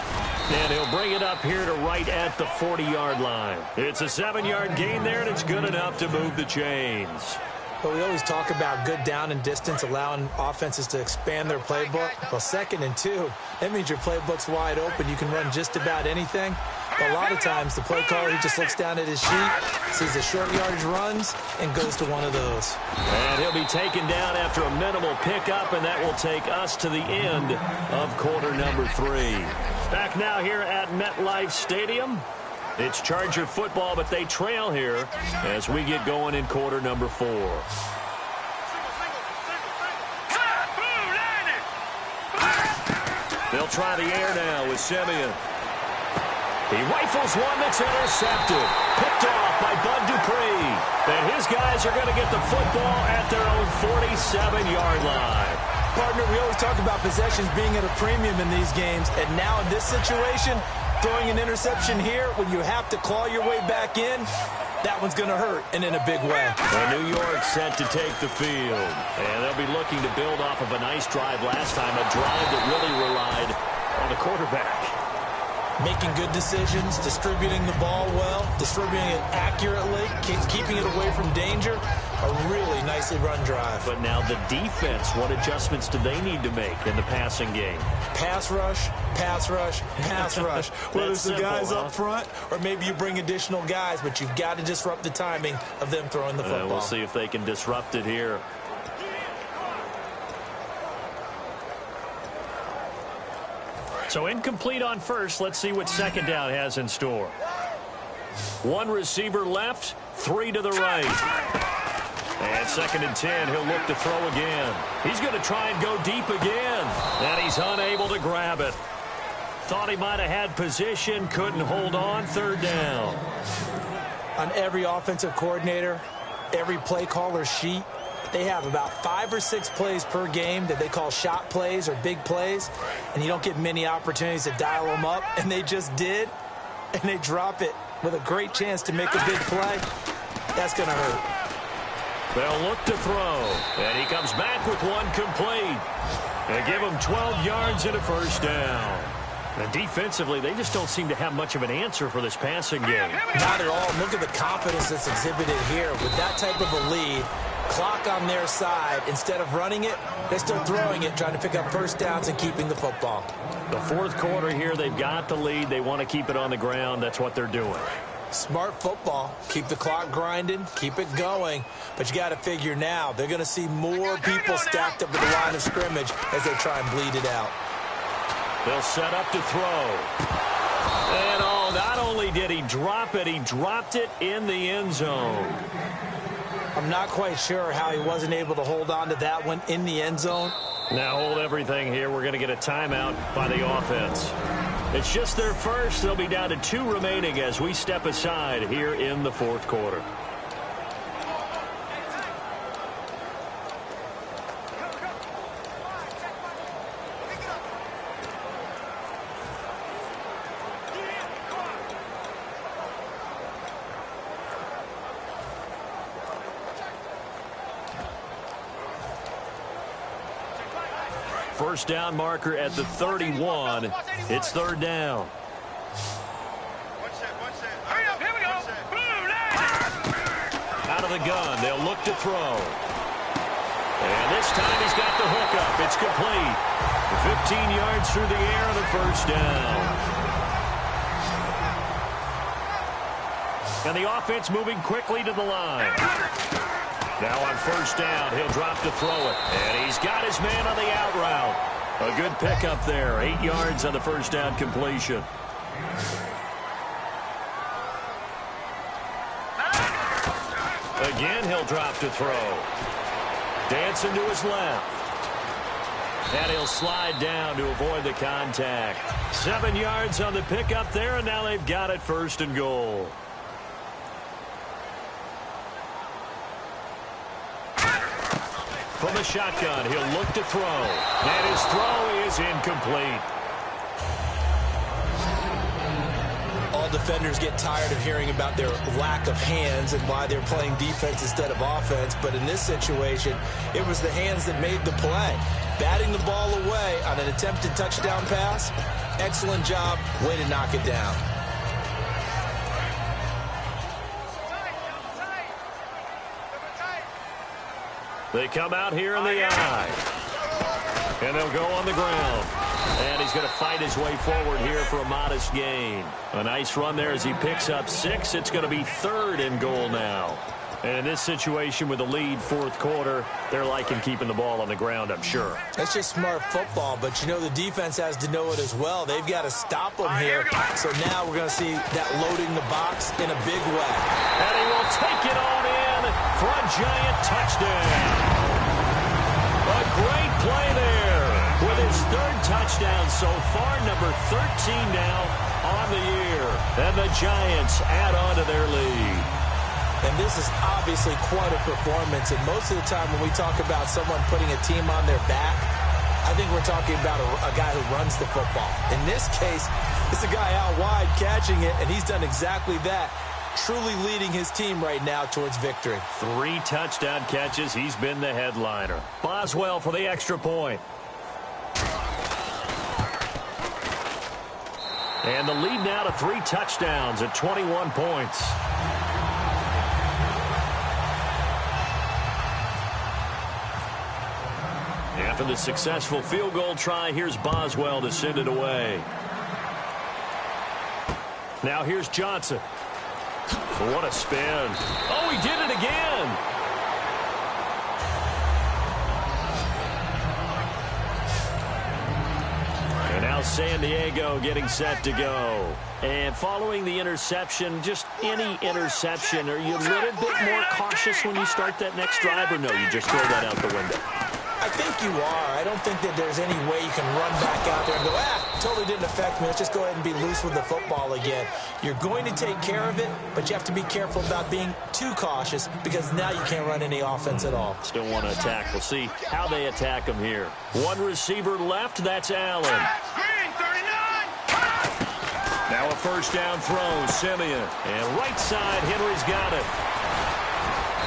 [SPEAKER 3] And he'll bring it up here to right at the 40-yard line. It's a 7-yard gain there, and it's good enough to move the chains.
[SPEAKER 4] But we always talk about good down and distance, allowing offenses to expand their playbook. Well, 2nd and 2, that means your playbook's wide open. You can run just about anything. But a lot of times, the play caller, he just looks down at his sheet, sees the short yardage runs, and goes to one of those.
[SPEAKER 3] And he'll be taken down after a minimal pickup, and that will take us to the end of quarter number 3. Back now here at MetLife Stadium. It's Charger football, but they trail here as we get going in quarter number 4. They'll try the air now with Simeon. He rifles one that's intercepted. Picked off by Bud Dupree. And his guys are going to get the football at their own 47-yard line.
[SPEAKER 4] Partner, we always talk about possessions being at a premium in these games. And now in this situation, throwing an interception here when you have to claw your way back in, that one's going to hurt, and in a big way.
[SPEAKER 3] And New York set to take the field. And they'll be looking to build off of a nice drive last time, a drive that really relied on the quarterback.
[SPEAKER 4] Making good decisions, distributing the ball well, distributing it accurately, keeping it away from danger. A really nicely run drive.
[SPEAKER 3] But now the defense, what adjustments do they need to make in the passing game?
[SPEAKER 4] Pass rush, pass rush, pass rush. Whether it's the guys up front or maybe you bring additional guys, but you've got to disrupt the timing of them throwing the football.
[SPEAKER 3] We'll see if they can disrupt it here. So incomplete on first. Let's see what second down has in store. One receiver left, 3 to the right. And 2nd and 10, he'll look to throw again. He's going to try and go deep again. And he's unable to grab it. Thought he might have had position, couldn't hold on, 3rd down.
[SPEAKER 4] On every offensive coordinator, every play caller sheet, they have about 5 or 6 plays per game that they call shot plays or big plays, and you don't get many opportunities to dial them up, and they just did, and they drop it with a great chance to make a big play. That's going to hurt.
[SPEAKER 3] They'll look to throw, and he comes back with one complete. They give him 12 yards and a first down. And defensively, they just don't seem to have much of an answer for this passing game.
[SPEAKER 4] Not at all. Look at the confidence that's exhibited here. With that type of a lead, clock on their side, instead of running it, they're still throwing it, trying to pick up first downs and keeping the football.
[SPEAKER 3] The fourth quarter here, they've got the lead. They want to keep it on the ground. That's what they're doing.
[SPEAKER 4] Smart football. Keep the clock grinding, keep it going. But you got to figure now, they're going to see more people stacked up at the line of scrimmage as they try and bleed it out.
[SPEAKER 3] They'll set up to throw. And oh, not only did he drop it, he dropped it in the end zone.
[SPEAKER 4] I'm not quite sure how he wasn't able to hold on to that one in the end zone.
[SPEAKER 3] Now hold everything here. We're going to get a timeout by the offense. It's just their first. They'll be down to 2 remaining as we step aside here in the fourth quarter. First down marker at the 31. It's third down. Out of the gun. They'll look to throw. And this time he's got the hook up. It's complete. 15 yards through the air on the first down. And the offense moving quickly to the line. Now on first down, he'll drop to throw it. And he's got his man on the out route. A good pickup there. 8 yards on the first down completion. Again, he'll drop to throw. Dancing to his left. And he'll slide down to avoid the contact. 7 yards on the pickup there, and now they've got it first and goal. From the shotgun, he'll look to throw. And his throw is incomplete.
[SPEAKER 4] All defenders get tired of hearing about their lack of hands and why they're playing defense instead of offense. But in this situation, it was the hands that made the play. Batting the ball away on an attempted touchdown pass. Excellent job. Way to knock it down.
[SPEAKER 3] They come out here in the eye. And they'll go on the ground. And he's going to fight his way forward here for a modest gain. A nice run there as he picks up 6. It's going to be third and goal now. And in this situation with the lead fourth quarter, they're liking keeping the ball on the ground, I'm sure.
[SPEAKER 4] That's just smart football, but you know the defense has to know it as well. They've got to stop them here. So now we're going to see that loading the box in a big way.
[SPEAKER 3] And he will take it on in for a giant touchdown. A great play there with his third touchdown so far, number 13 now on the year. And the Giants add on to their lead.
[SPEAKER 4] And this is obviously quite a performance. And most of the time when we talk about someone putting a team on their back, I think we're talking about a guy who runs the football. In this case, it's a guy out wide catching it, and he's done exactly that. Truly leading his team right now towards victory.
[SPEAKER 3] 3 touchdown catches. He's been the headliner. Boswell for the extra point. And the lead now to 3 touchdowns at 21 points. After the successful field goal try, here's Boswell to send it away. Now here's Johnson. What a spin. Oh, he did it again. And now San Diego getting set to go. And following the interception, just any interception, are you a little bit more cautious when you start that next drive, or no, you just throw that out the window?
[SPEAKER 4] I think you are. I don't think that there's any way you can run back out there and go, totally didn't affect me. Let's just go ahead and be loose with the football again. You're going to take care of it, but you have to be careful about being too cautious because now you can't run any offense at all.
[SPEAKER 3] Still want to attack. We'll see how they attack him here. One receiver left. That's Allen. Now a first down throw. Simeon. And right side, Henry's got it.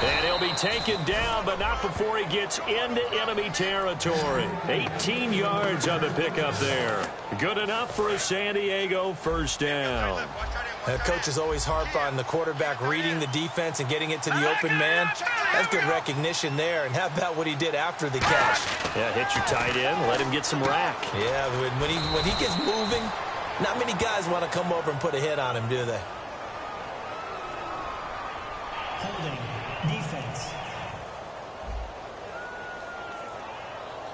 [SPEAKER 3] And he'll be taken down, but not before he gets into enemy territory. 18 yards on the pickup there. Good enough for a San Diego first down.
[SPEAKER 4] Coaches always harp on the quarterback reading the defense and getting it to the open man. That's good recognition there. And how about what he did after the catch?
[SPEAKER 3] Yeah, hit your tight end, let him get some rack.
[SPEAKER 4] Yeah, when he gets moving, not many guys want to come over and put a hit on him, do they?
[SPEAKER 6] Holding. Defense.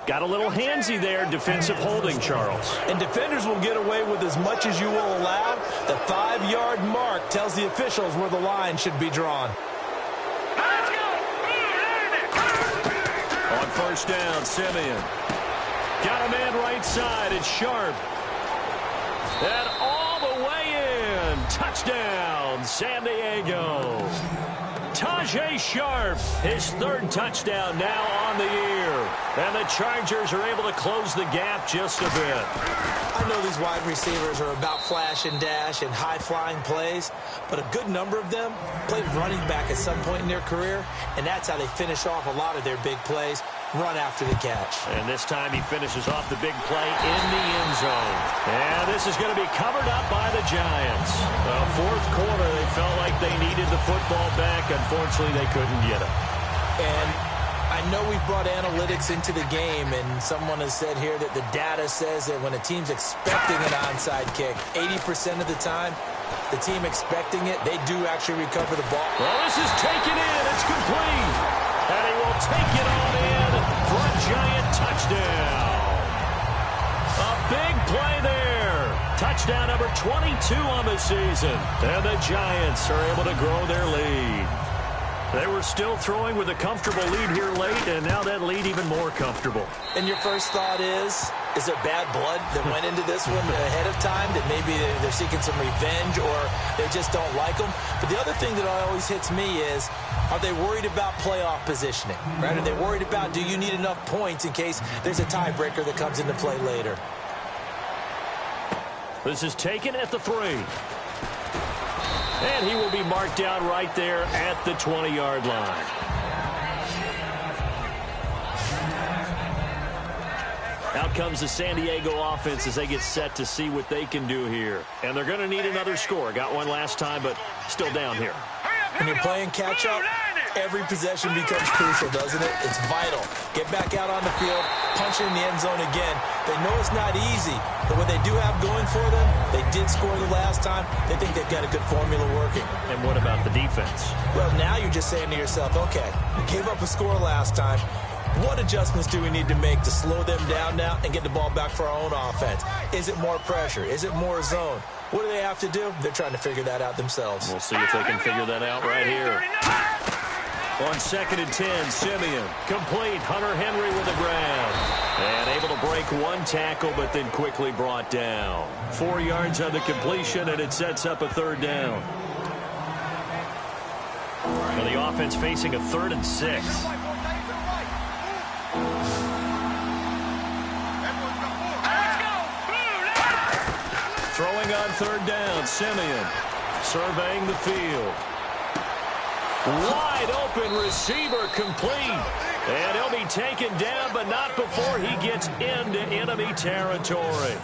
[SPEAKER 3] Got a little handsy there, defensive holding, Charles.
[SPEAKER 4] And defenders will get away with as much as you will allow. The 5-yard mark tells the officials where the line should be drawn.
[SPEAKER 3] On first down, Simeon. Got a man right side. It's Sharp. And all the way in. Touchdown, San Diego. Tajay Sharp, his third touchdown now on the year. And the Chargers are able to close the gap just a bit.
[SPEAKER 4] I know these wide receivers are about flash and dash and high-flying plays, but a good number of them played running back at some point in their career, and that's how they finish off a lot of their big plays, run after the catch.
[SPEAKER 3] And this time he finishes off the big play in the end zone. And this is going to be covered up by the Giants. Fourth quarter, they felt like they needed the football back. Unfortunately, they couldn't get it.
[SPEAKER 4] And I know we brought analytics into the game, and someone has said here that the data says that when a team's expecting an onside kick, 80% of the time, the team expecting it, they do actually recover the ball.
[SPEAKER 3] Well, this is taken in. It's complete. And he will take it on in for a Giant touchdown. A big play there. Touchdown number 22 on the season. And the Giants are able to grow their lead. They were still throwing with a comfortable lead here late, and now that lead even more comfortable.
[SPEAKER 4] And your first thought is there bad blood that went into this one ahead of time, that maybe they're seeking some revenge or they just don't like them? But the other thing that always hits me is, are they worried about playoff positioning? Right? Are they worried about, do you need enough points in case there's a tiebreaker that comes into play later?
[SPEAKER 3] This is taken at the 3. And he will be marked down right there at the 20-yard line. Out comes the San Diego offense as they get set to see what they can do here. And they're going to need another score. Got one last time, but still down here.
[SPEAKER 4] When you're playing catch-up, every possession becomes crucial, doesn't it? It's vital. Get back out on the field, punch it in the end zone again. They know it's not easy, but what they do have going for them, they did score the last time. They think they've got a good formula working.
[SPEAKER 3] And what about the defense?
[SPEAKER 4] Well, now you're just saying to yourself, okay, we gave up a score last time. What adjustments do we need to make to slow them down now and get the ball back for our own offense? Is it more pressure? Is it more zone? What do they have to do? They're trying to figure that out themselves.
[SPEAKER 3] We'll see if they can figure that out right here. On 2nd and 10, Simeon. Complete. Hunter Henry with a grab. And able to break one tackle, but then quickly brought down. 4 yards on the completion, and it sets up a 3rd down. Now the offense facing a 3rd and 6. Throwing on 3rd down, Simeon. Surveying the field. Wide open receiver complete. And he'll be taken down, but not before he gets into enemy territory.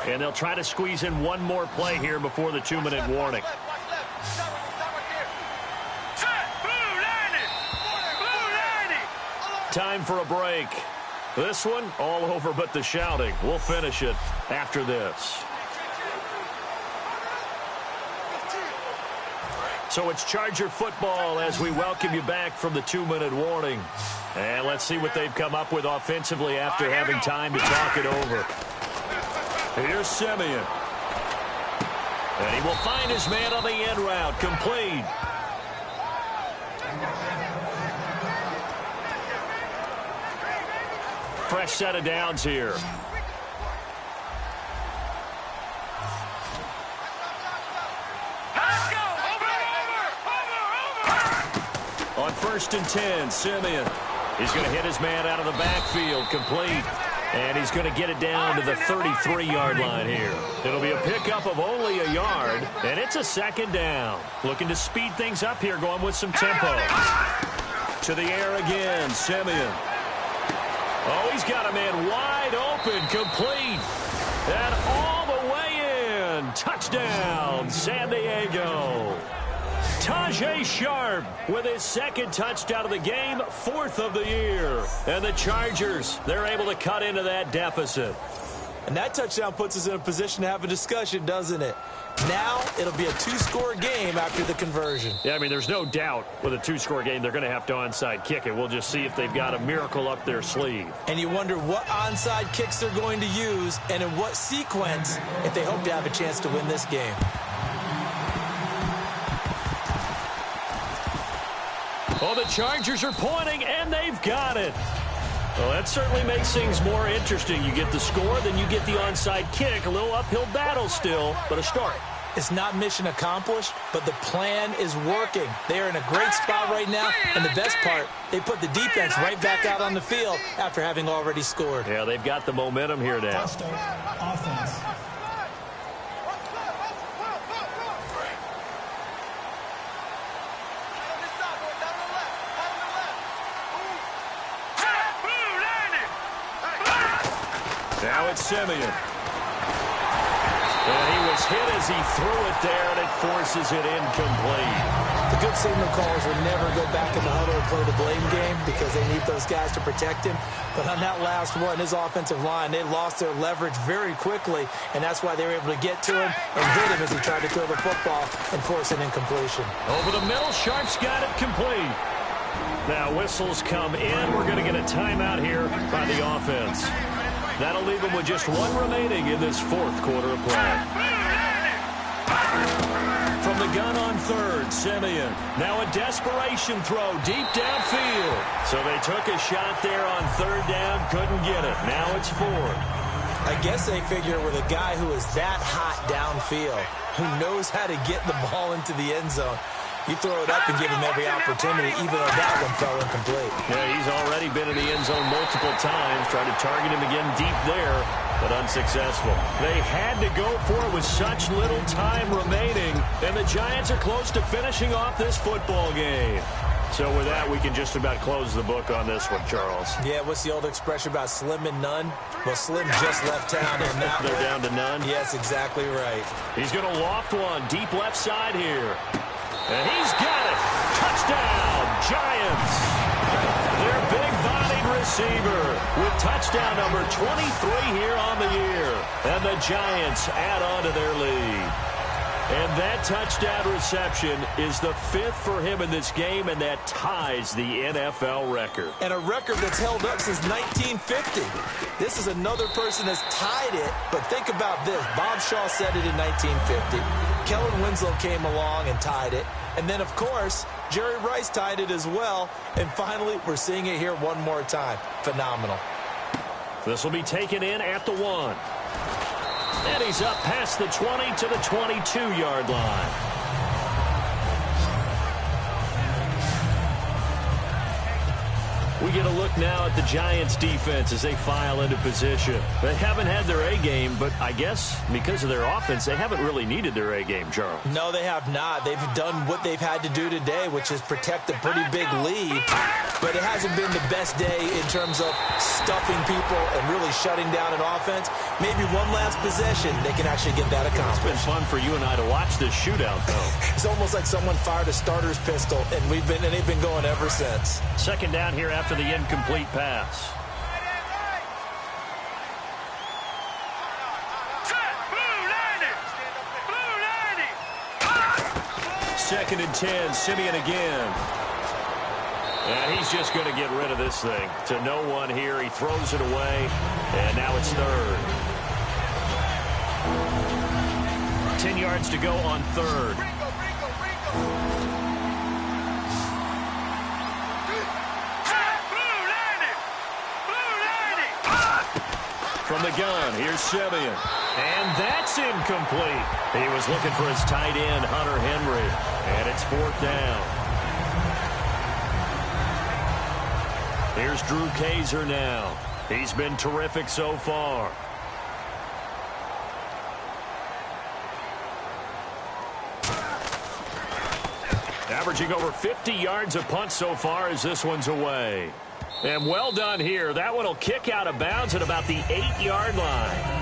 [SPEAKER 3] And they'll try to squeeze in one more play here before the 2-minute warning. Time for a break. This one, all over but the shouting. We'll finish it after this. So it's Charger football as we welcome you back from the 2-minute warning. And let's see what they've come up with offensively after having time to talk it over. Here's Simeon. And he will find his man on the end route. Complete. Fresh set of downs here. On 1st and 10, Simeon. He's going to hit his man out of the backfield. Complete. And he's going to get it down to the 33-yard line here. It'll be a pickup of only a yard, and it's a second down. Looking to speed things up here, going with some tempo. To the air again, Simeon. Oh, he's got a man wide open, complete. And all the way in. Touchdown, San Diego. Tajay Sharp with his second touchdown of the game, fourth of the year. And the Chargers, they're able to cut into that deficit.
[SPEAKER 4] And that touchdown puts us in a position to have a discussion, doesn't it? Now it'll be a two-score game after the conversion.
[SPEAKER 3] Yeah, I mean, there's no doubt with a two-score game they're going to have to onside kick it. We'll just see if they've got a miracle up their sleeve.
[SPEAKER 4] And you wonder what onside kicks they're going to use and in what sequence if they hope to have a chance to win this game.
[SPEAKER 3] Oh, the Chargers are pointing, and they've got it. Well, that certainly makes things more interesting. You get the score, then you get the onside kick. A little uphill battle still, but a start.
[SPEAKER 4] It's not mission accomplished, but the plan is working. They are in a great spot right now, and the best part, they put the defense right back out on the field after having already scored.
[SPEAKER 3] Yeah, they've got the momentum here now.
[SPEAKER 6] Offense.
[SPEAKER 3] Now it's Simeon. And he was hit as he threw it there, and it forces it incomplete.
[SPEAKER 4] The good signal callers would never go back in the huddle and play the blame game because they need those guys to protect him. But on that last one, his offensive line, they lost their leverage very quickly, and that's why they were able to get to him and hit him as he tried to throw the football and force an incompletion.
[SPEAKER 3] Over the middle, Sharp's got it complete. Now whistles come in. We're going to get a timeout here by the offense. That'll leave them with just one remaining in this fourth quarter of play. From the gun on third, Simeon. Now a desperation throw deep downfield. So they took a shot there on third down, couldn't get it. Now it's fourth.
[SPEAKER 4] I guess they figure with a guy who is that hot downfield, who knows how to get the ball into the end zone, you throw it up and give him every opportunity, even though that one fell incomplete.
[SPEAKER 3] Yeah, he's already been in the end zone multiple times, tried to target him again deep there, but unsuccessful. They had to go for it with such little time remaining, and the Giants are close to finishing off this football game. So with that, we can just about close the book on this one, Charles.
[SPEAKER 4] Yeah, what's the old expression about slim and none? Well, Slim just left town. And now
[SPEAKER 3] they're down to none?
[SPEAKER 4] Yes, exactly right.
[SPEAKER 3] He's going to loft one deep left side here. And he's got it. Touchdown, Giants. Their big-bodied receiver with touchdown number 23 here on the year. And the Giants add on to their lead. And that touchdown reception is the fifth for him in this game, and that ties the NFL record.
[SPEAKER 4] And a record that's held up since 1950. This is another person that's tied it, but think about this. Bob Shaw said it in 1950. Kellen Winslow came along and tied it. And then, of course, Jerry Rice tied it as well. And finally, we're seeing it here one more time. Phenomenal.
[SPEAKER 3] This will be taken in at the 1. And he's up past the 20 to the 22-yard line. We get a look now at the Giants' defense as they file into position. They haven't had their A game, but I guess because of their offense, they haven't really needed their A game, Charles.
[SPEAKER 4] No, they have not. They've done what they've had to do today, which is protect a pretty big lead. But it hasn't been the best day in terms of stuffing people and really shutting down an offense. Maybe one last possession, they can actually get that accomplished.
[SPEAKER 3] It's been fun for you and I to watch this shootout, though.
[SPEAKER 4] It's almost like someone fired a starter's pistol, and they've been going ever since.
[SPEAKER 3] Second down here after the incomplete pass. Second and 10, Simeon again. And he's just going to get rid of this thing. To no one here, he throws it away, and now it's third. 10 yards to go on third. From the gun, here's Simeon. And that's incomplete. He was looking for his tight end, Hunter Henry. And it's fourth down. Here's Drew Kaiser now. He's been terrific so far. Averaging over 50 yards a punt so far as this one's away. And well done here. That one will kick out of bounds at about the 8-yard line.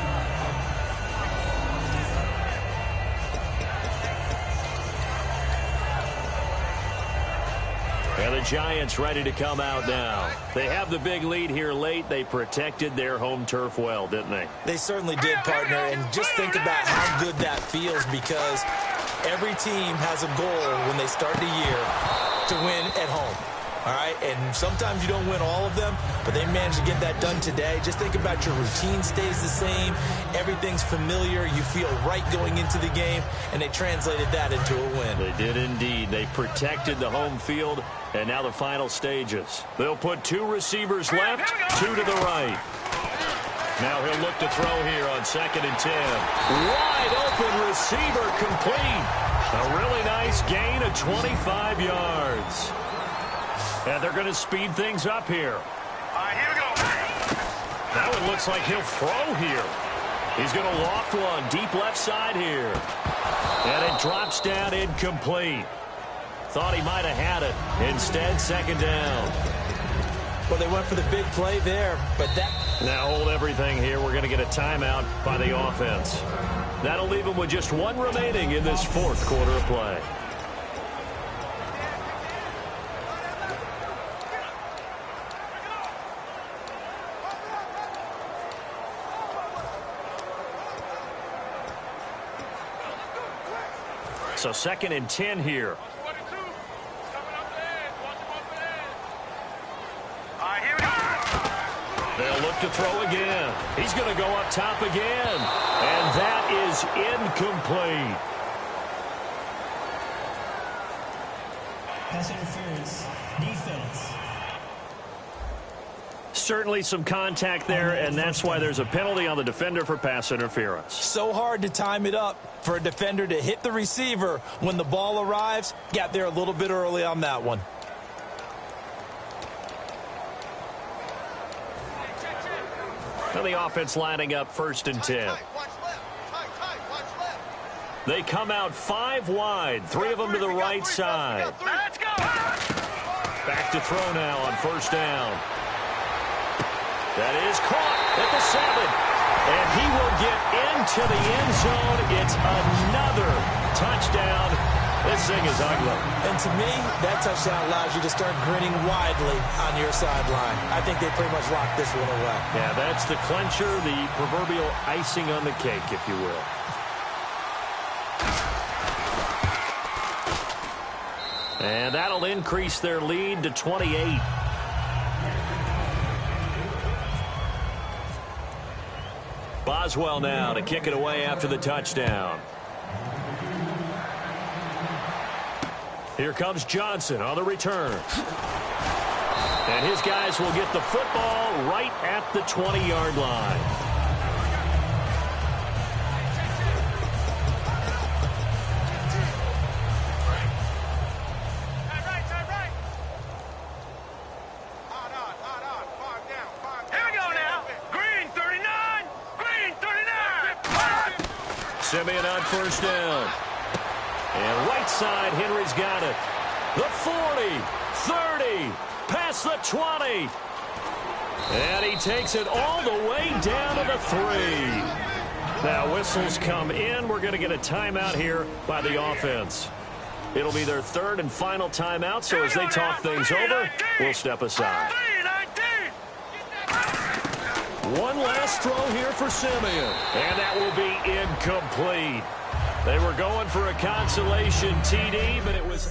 [SPEAKER 3] And the Giants ready to come out now. They have the big lead here late. They protected their home turf well, didn't they?
[SPEAKER 4] They certainly did, partner. And just think about how good that feels, because every team has a goal when they start the year to win at home. All right, and sometimes you don't win all of them, but they managed to get that done today. Just think about your routine stays the same. Everything's familiar. You feel right going into the game, and they translated that into a win.
[SPEAKER 3] They did indeed. They protected the home field, and now the final stages. They'll put 2 receivers left, 2 to the right. Now he'll look to throw here on 2nd and 10. Wide open receiver complete. A really nice gain of 25 yards. And they're going to speed things up here.
[SPEAKER 5] All right, here we go.
[SPEAKER 3] That one looks like he'll throw here. He's going to loft one deep left side here. And it drops down incomplete. Thought he might have had it. Instead, 2nd down.
[SPEAKER 4] Well, they went for the big play there, but that...
[SPEAKER 3] Now hold everything here. We're going to get a timeout by the offense. That'll leave them with just 1 remaining in this 4th quarter of play. So 2nd and 10 here. They'll look to throw again. He's going to go up top again. And that is incomplete.
[SPEAKER 6] Pass interference. Defense.
[SPEAKER 3] Certainly some contact there, and that's why there's a penalty on the defender for pass interference.
[SPEAKER 4] So hard to time it up for a defender to hit the receiver when the ball arrives. Got there a little bit early on that one.
[SPEAKER 3] Now the offense lining up 1st and 10. They come out 5 wide, 3 of them to the right side.
[SPEAKER 5] Let's go.
[SPEAKER 3] Back to throw now on 1st down. That is caught at the 7. And he will get into the end zone. It's another touchdown. This thing is ugly.
[SPEAKER 4] And to me, that touchdown allows you to start grinning widely on your sideline. I think they pretty much locked this one away.
[SPEAKER 3] Yeah, that's the clincher, the proverbial icing on the cake, if you will. And that'll increase their lead to 28. Boswell now to kick it away after the touchdown. Here comes Johnson on the return. And his guys will get the football right at the 20-yard line. Simeon on 1st down. And right side, Henry's got it. The 40, 30, past the 20. And he takes it all the way down to the 3. Now whistles come in. We're going to get a timeout here by the offense. It'll be their 3rd and final timeout, so as they talk things over, we'll step aside. One last throw here for Simeon. And that will be incomplete. They were going for a consolation TD, but it was...